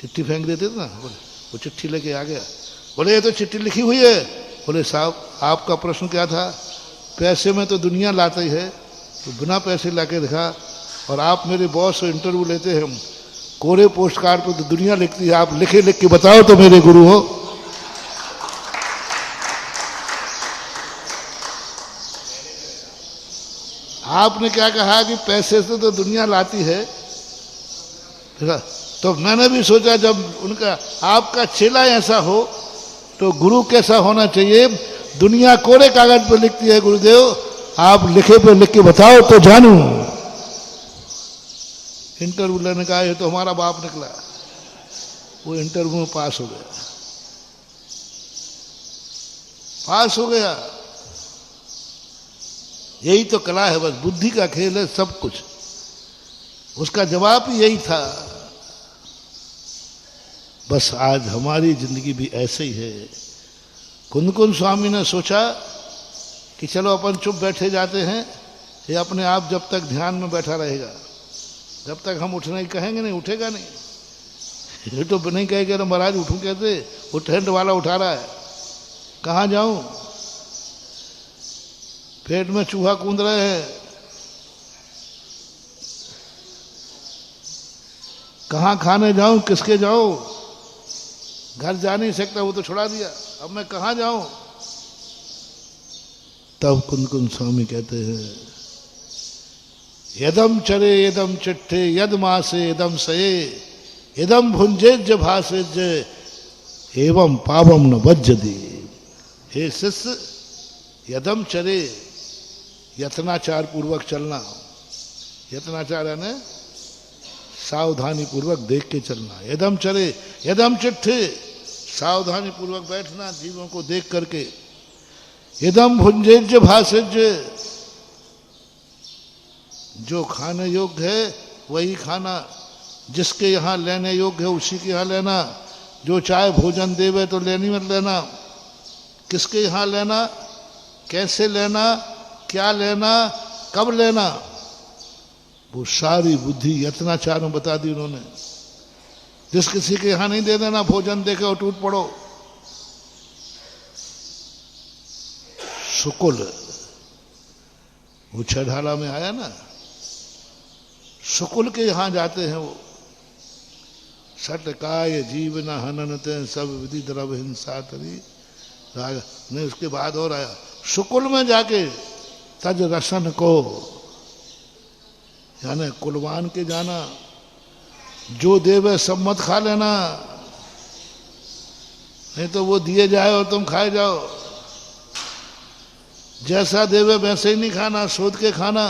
चिट्ठी फेंक देते थे ना, बोले वो चिट्ठी लेके आ गया। बोले ये तो चिट्ठी लिखी हुई है। बोले साहब आपका प्रश्न क्या था? पैसे में तो दुनिया लाते ही है, तो बिना पैसे लाके दिखा। और आप मेरे बॉस से इंटरव्यू लेते हैं, कोरे पोस्ट कार्ड पे तो दुनिया लिखती है, आप लिखे लिख के बताओ तो मेरे गुरु हो। आपने क्या कहा कि पैसे से तो दुनिया लाती है। तो मैंने भी सोचा जब उनका आपका चेला ऐसा हो तो गुरु कैसा होना चाहिए। दुनिया कोरे कागज पर लिखती है, गुरुदेव आप लिखे पे लिख के बताओ तो जानूं। इंटरव्यू लेने का ये तो हमारा बाप निकला। वो इंटरव्यू में पास हो गया, पास हो गया। यही तो कला है, बस बुद्धि का खेल है सब कुछ। उसका जवाब ही यही था। बस आज हमारी जिंदगी भी ऐसे ही है। कुंदकुंद स्वामी ने सोचा कि चलो अपन चुप बैठे जाते हैं, ये अपने आप जब तक ध्यान में बैठा रहेगा, जब तक हम उठने की कहेंगे नहीं उठेगा नहीं। ये तो नहीं कहेगा ना महाराज उठूं कैसे, वो टेंट वाला उठा रहा है, कहाँ जाऊं, पेट में चूहा कूद रहे हैं, कहाँ खाने जाऊं, किसके जाऊं, घर जा नहीं सकता, वो तो छुड़ा दिया, अब मैं कहाँ जाऊं। तब कुंदकुंद स्वामी कहते हैं यदम चरे यदम चिट्ठे यद मासे यदम सये यदम भुंजेज भासेज एवं पावम न वज्जदे। हे शिष्य, यदम चरे यत्नाचार पूर्वक चलना। यत्नाचार है ना सावधानी पूर्वक देख के चलना। यदम चरे यदम चिट्ठे, सावधानी पूर्वक बैठना जीवों को देख करके। यदम भुंजेज भासेज, जो खाने योग्य है वही खाना, जिसके यहाँ लेने योग्य है उसी के यहाँ लेना। जो चाहे भोजन देवे तो लेनी मत लेना। किसके यहाँ लेना, कैसे लेना, क्या लेना, कब लेना, वो सारी बुद्धि यत्नाचार में बता दी उन्होंने। जिस किसी के यहाँ नहीं दे देना, भोजन देके और टूट पड़ो। शुकुल वो छठाला में आया ना, शुकुल के यहाँ जाते हैं वो। सटकाय जीवन हननते सब विधि द्रव हिंसा तरी राग नहीं। उसके बाद और आया शुकुल में जाके तज रसन को, यानी कुलवान के जाना। जो देवे सब मत खा लेना, नहीं तो वो दिए जाए और तुम खाए जाओ। जैसा देवे वैसे ही नहीं खाना, सोच के खाना।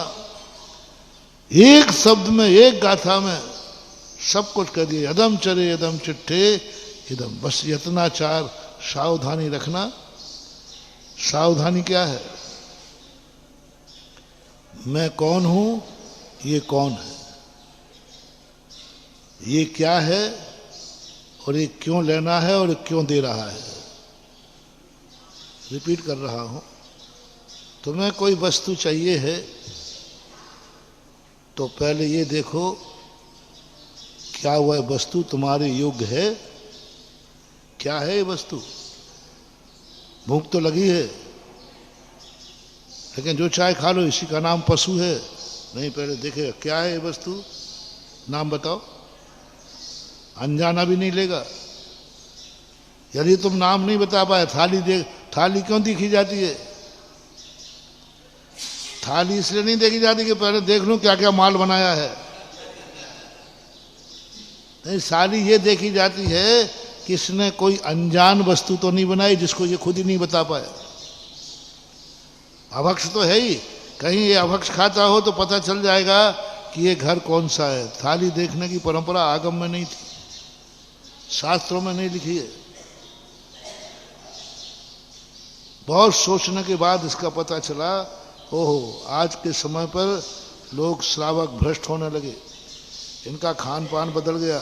एक शब्द में, एक गाथा में सब कुछ कर दिया। यदम चरे यदम चिट्ठे यदम, बस यत्नाचार, सावधानी रखना। सावधानी क्या है? मैं कौन हूं, ये कौन है, ये क्या है और ये क्यों लेना है और क्यों दे रहा है। रिपीट कर रहा हूं, तुम्हें कोई वस्तु चाहिए है तो पहले ये देखो क्या वह वस्तु तुम्हारे योग्य है। क्या है ये वस्तु? भूख तो लगी है, लेकिन जो चाय खा लो इसी का नाम पशु है। नहीं, पहले देखे क्या है ये वस्तु, नाम बताओ। अनजाना भी नहीं लेगा। यदि तुम नाम नहीं बता पाए, थाली क्यों देखी जाती है? थाली इसलिए नहीं देखी जाती कि पहले देख लूं क्या क्या माल बनाया है। नहीं, थाली ये देखी जाती है कि इसने कोई अनजान वस्तु तो नहीं बनाई जिसको ये खुद ही नहीं बता पाए। अभक्ष तो है ही, कहीं ये अभक्ष खाता हो तो पता चल जाएगा कि ये घर कौन सा है। थाली देखने की परंपरा आगम में नहीं थी, शास्त्रों में नहीं लिखी है। बहुत सोचने के बाद इसका पता चला, ओहो, आज के समय पर लोग श्रावक भ्रष्ट होने लगे, इनका खान पान बदल गया,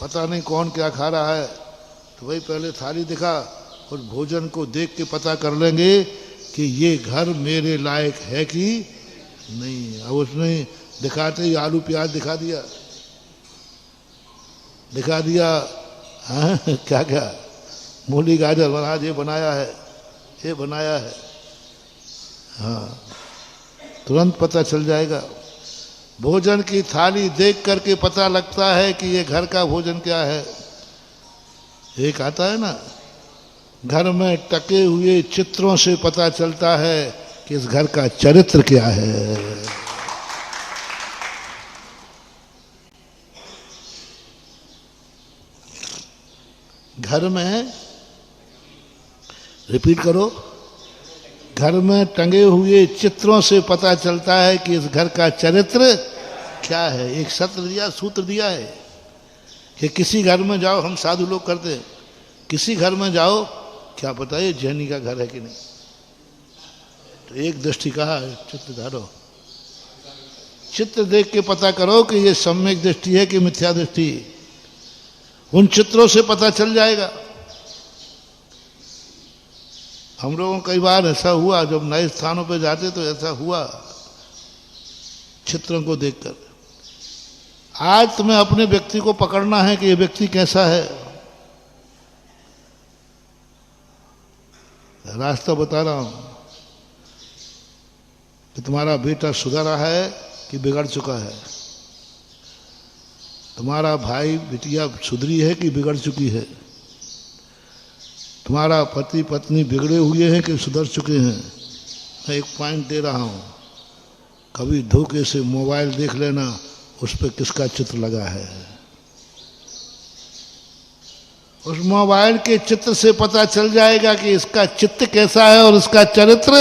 पता नहीं कौन क्या खा रहा है। तो भाई पहले थाली दिखा और भोजन को देख के पता कर लेंगे कि ये घर मेरे लायक है कि नहीं। अब उसने दिखाते ही आलू प्याज दिखा दिया हाँ क्या क्या मूली गाजर महाराज ये बनाया है। हाँ, तुरंत पता चल जाएगा। भोजन की थाली देख करके पता लगता है कि ये घर का भोजन क्या है। एक आता है ना, घर में टके हुए चित्रों से पता चलता है कि इस घर का चरित्र क्या है। घर में, रिपीट करो, घर में टंगे हुए चित्रों से पता चलता है कि इस घर का चरित्र क्या है। एक सूत्र दिया है कि किसी घर में जाओ, हम साधु लोग करते हैं, किसी घर में जाओ, क्या पता ये जैनी का घर है कि नहीं। तो एक दृष्टि कहा, चित्र धारो, चित्र देख के पता करो कि ये सम्यक दृष्टि है कि मिथ्या दृष्टि। उन चित्रों से पता चल जाएगा। हम लोगों को कई बार ऐसा हुआ, जब नए स्थानों पर जाते तो ऐसा हुआ चित्रों को देखकर। आज तुम्हें अपने व्यक्ति को पकड़ना है कि ये व्यक्ति कैसा है। रास्ता बता रहा हूं कि तुम्हारा बेटा सुधर रहा है कि बिगड़ चुका है, तुम्हारा भाई बिटिया सुधरी है कि बिगड़ चुकी है, तुम्हारा पति पत्नी बिगड़े हुए हैं कि सुधर चुके हैं। मैं एक पॉइंट दे रहा हूं, कभी धोखे से मोबाइल देख लेना, उस पर किसका चित्र लगा है। उस मोबाइल के चित्र से पता चल जाएगा कि इसका चित्त कैसा है और इसका चरित्र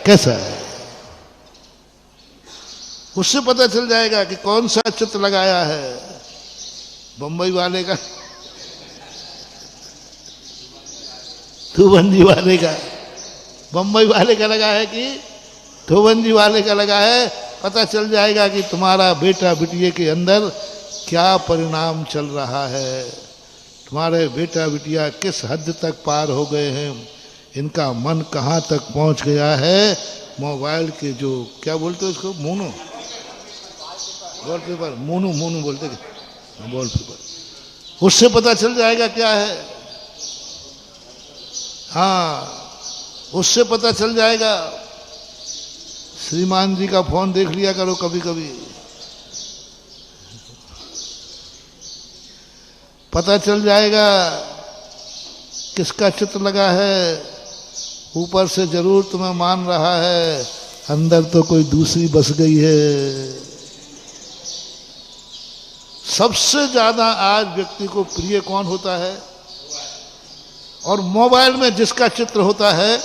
कैसा है। उससे पता चल जाएगा कि कौन सा चित्र लगाया है। बंबई वाले का, धोबंजी वाले का, बंबई वाले का लगा है कि धोबंजी वाले का लगा है। पता चल जाएगा कि तुम्हारा बेटा बिटिया के अंदर क्या परिणाम चल रहा है, तुम्हारे बेटा बिटिया किस हद तक पार हो गए हैं, इनका मन कहाँ तक पहुँच गया है। मोबाइल के जो क्या बोलते हैं उसको, मोनो वॉलपेपर, मोनू बोलते वॉलपेपर, उससे पता चल जाएगा क्या है। हाँ, उससे पता चल जाएगा। श्रीमान जी का फोन देख लिया करो कभी कभी, पता चल जाएगा किसका चित्र लगा है। ऊपर से जरूर तुम्हें मान रहा है, अंदर तो कोई दूसरी बस गई है। सबसे ज्यादा आज व्यक्ति को प्रिय कौन होता है? और मोबाइल में जिसका चित्र होता है,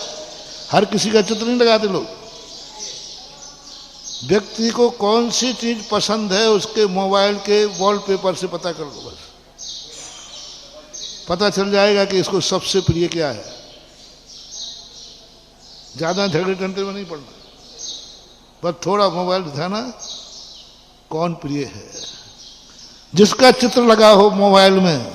हर किसी का चित्र नहीं लगाते लोग। व्यक्ति को कौन सी चीज पसंद है उसके मोबाइल के वॉलपेपर से पता कर लो, बस पता चल जाएगा कि इसको सबसे प्रिय क्या है। ज्यादा झगड़े टंटे में नहीं पड़ना, बस थोड़ा मोबाइल दिखाना कौन प्रिय है। जिसका चित्र लगा हो मोबाइल में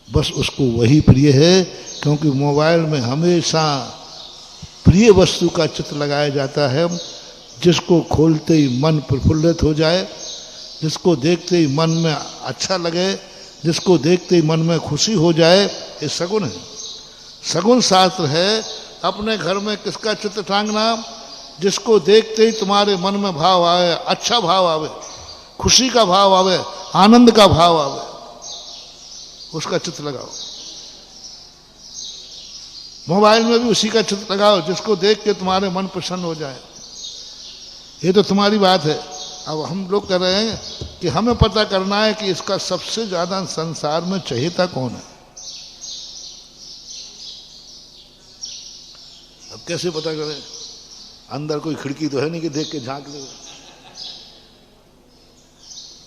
बस उसको वही प्रिय है, क्योंकि मोबाइल में हमेशा प्रिय वस्तु का चित्र लगाया जाता है, जिसको खोलते ही मन प्रफुल्लित हो जाए, जिसको देखते ही मन में अच्छा लगे, जिसको देखते ही मन में खुशी हो जाए, ये सगुन है। सगुन शास्त्र है अपने घर में किसका चित्र टांगना, जिसको देखते ही तुम्हारे मन में भाव आवे, अच्छा भाव आवे, खुशी का भाव आवे, आनंद का भाव आवे, उसका चित्र लगाओ। मोबाइल में भी उसी का चित्र लगाओ, जिसको देख के तुम्हारे मन प्रसन्न हो जाए। ये तो तुम्हारी बात है। अब हम लोग कह रहे हैं कि हमें पता करना है कि इसका सबसे ज्यादा संसार में चहेता कौन है। अब कैसे पता करें? अंदर कोई खिड़की तो है नहीं कि देख के झांक ले।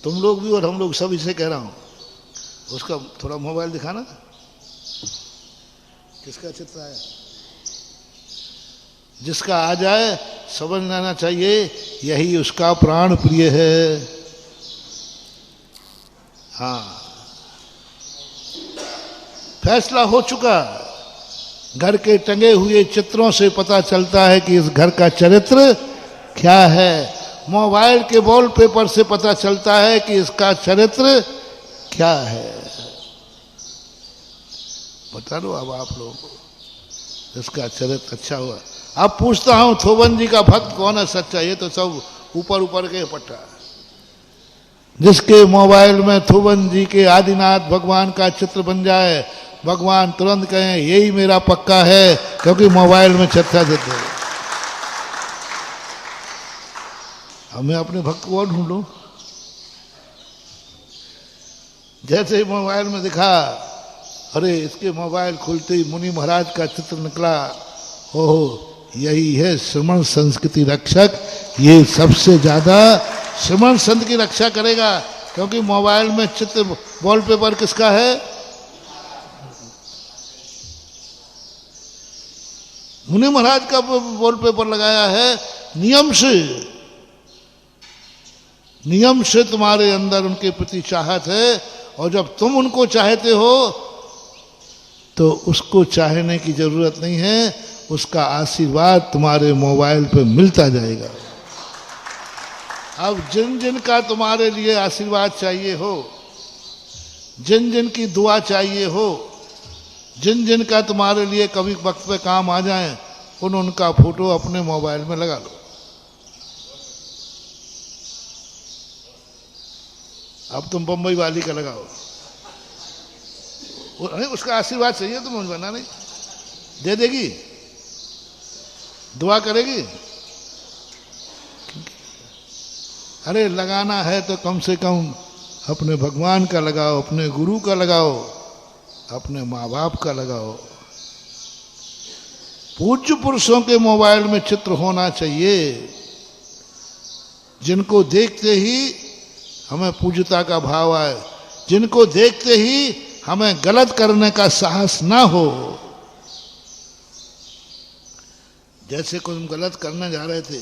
तुम लोग भी और हम लोग सब इसे कह रहा हूं, उसका थोड़ा मोबाइल दिखाना, किसका चित्र आया। जिसका आ जाए समझ लेना चाहिए यही उसका प्राण प्रिय है। हाँ, फैसला हो चुका। घर के टंगे हुए चित्रों से पता चलता है कि इस घर का चरित्र क्या है। मोबाइल के वॉलपेपर से पता चलता है कि इसका चरित्र क्या है। बता दो अब आप लोगों को इसका चरित्र अच्छा हुआ। अब पूछता हूं थोबन जी का भक्त कौन है सच्चा? ये तो सब ऊपर ऊपर के पट्टा। जिसके मोबाइल में थोबन जी के आदिनाथ भगवान का चित्र बन जाए, भगवान तुरंत कहें यही मेरा पक्का है, क्योंकि मोबाइल में चर्चा देते हैं। अब मैं अपने भक्त को और ढूंढूं। जैसे ही मोबाइल में दिखा, अरे इसके मोबाइल खुलते ही मुनि महाराज का चित्र निकला। ओहो, यही है श्रमण संस्कृति रक्षक। ये सबसे ज्यादा श्रमण संत की रक्षा करेगा, क्योंकि मोबाइल में चित्र वॉलपेपर किसका है? मुनि महाराज का वॉलपेपर लगाया है। नियम से तुम्हारे अंदर उनके प्रति चाहत है, और जब तुम उनको चाहते हो तो उसको चाहने की जरूरत नहीं है, उसका आशीर्वाद तुम्हारे मोबाइल पे मिलता जाएगा। अब जिन जिन का तुम्हारे लिए आशीर्वाद चाहिए हो, जिन जिन की दुआ चाहिए हो, जिन जिन का तुम्हारे लिए कभी वक्त पे काम आ जाए, उनका फोटो अपने मोबाइल में लगा लो। अब तुम बंबई वाली का लगाओ, उसका आशीर्वाद चाहिए तुम बना नहीं, दे देगी, दुआ करेगी। अरे लगाना है तो कम से कम अपने भगवान का लगाओ, अपने गुरु का लगाओ, अपने माँ बाप का लगाओ। पूज्य पुरुषों के मोबाइल में चित्र होना चाहिए, जिनको देखते ही हमें पूज्यता का भाव आए, जिनको देखते ही हमें गलत करने का साहस ना हो। जैसे कोई तुम गलत करने जा रहे थे,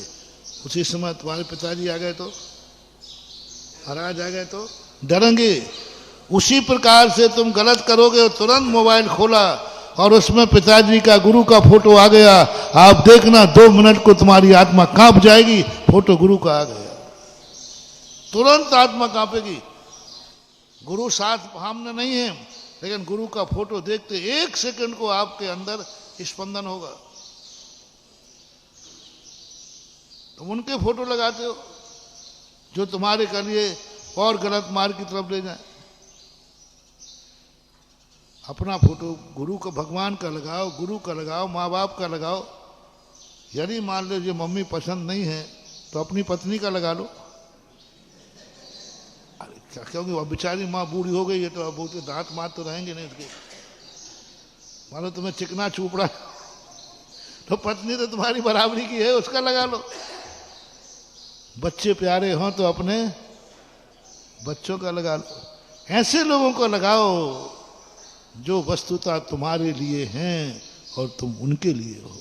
उसी समय तुम्हारे पिताजी आ गए तो, महाराज आ गए तो डरेंगे। उसी प्रकार से तुम गलत करोगे, तुरंत मोबाइल खोला और उसमें पिताजी का, गुरु का फोटो आ गया, आप देखना 2 मिनट को तुम्हारी आत्मा कांप जाएगी। फोटो गुरु का आ गया, तुरंत आत्मा कांपेगी। गुरु साथ सामने नहीं है, लेकिन गुरु का फोटो देखते 1 सेकंड को आपके अंदर स्पंदन होगा। तुम उनके फोटो लगाते हो जो तुम्हारे के लिए और गलत मार्ग की तरफ ले जाए। अपना फोटो गुरु का, भगवान का लगाओ, गुरु का लगाओ, माँ बाप का लगाओ। यदि मान लीजिए मम्मी पसंद नहीं है तो अपनी पत्नी का लगा लो, क्योंकि अब बेचारी माँ बूढ़ी हो गई है तो अब बहुत दांत मार तो रहेंगे नहीं उसके। मान लो तुम्हें चिकना चूपड़ा तो पत्नी तो तुम्हारी बराबरी की है, उसका लगा लो। बच्चे प्यारे हों तो अपने बच्चों का लगा लो। ऐसे लोगों को लगाओ जो वस्तुतः तुम्हारे लिए हैं और तुम उनके लिए हो।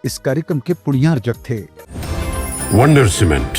इस कार्यक्रम के पुण्यार्जक थे Wonder Cement.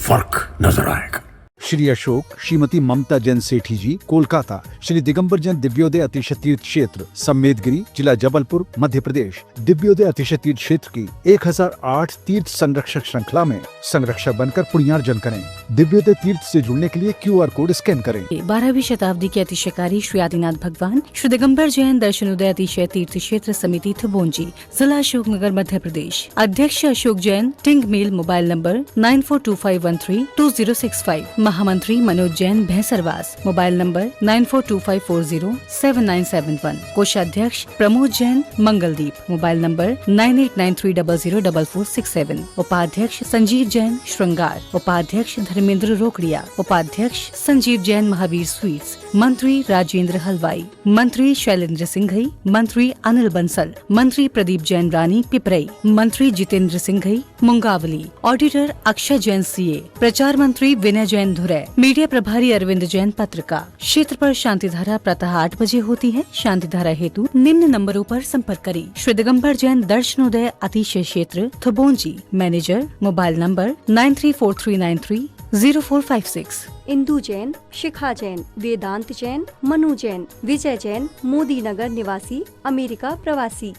फर्क नजर आएगा। श्री अशोक श्रीमती ममता जैन सेठी जी, कोलकाता। श्री दिगंबर जैन दिव्योदय अतिशय तीर्थ क्षेत्र, सम्मेदगिरी, जिला जबलपुर, मध्य प्रदेश। दिव्योदय अतिशय तीर्थ क्षेत्र की 1008 तीर्थ संरक्षक श्रृंखला में संरक्षक बनकर पुण्यार्जन करें। दिव्योदय तीर्थ से जुड़ने के लिए QR कोड स्कैन करें। 12वीं शताब्दी के अतिशयकारी श्री आदिनाथ भगवान श्री दिगंबर जैन दर्शनोदय अतिशय तीर्थ क्षेत्र समिति थबोंजी, जिला अशोकनगर, मध्य प्रदेश। अध्यक्ष अशोक जैन, टिंग मेल, मोबाइल नंबर 9425132065। महामंत्री मनोज जैन, भैंसरवास, मोबाइल नंबर 9425407971। कोषाध्यक्ष प्रमोद जैन, मंगलदीप, मोबाइल नंबर 9893004467। उपाध्यक्ष संजीव जैन, श्रृंगार। उपाध्यक्ष धर्मेंद्र रोकड़िया। उपाध्यक्ष संजीव जैन, महावीर स्वीट्स। मंत्री राजेंद्र हलवाई। मंत्री शैलेंद्र सिंघई। मंत्री अनिल बंसल। मंत्री प्रदीप जैन रानी, पिपरई। मंत्री जितेंद्र सिंघई, मुंगावली। Auditor Akshay Jain, CA। प्रचार मंत्री विनय जैन, धुरै। मीडिया प्रभारी अरविंद जैन, पत्रकार। क्षेत्र पर शांति धारा प्रातः 8 बजे होती है। शांति धारा हेतु निम्न नंबरों पर संपर्क करें। श्री दिगंबर जैन दर्शनोदय अतिशय क्षेत्र, Thubonji. Manager, mobile number 9343930456। Indu Jain, Shikha Jain, Vedant Jain, Manu Jain, Vijay Jain, Modi Nagar निवासी, अमेरिका प्रवासी।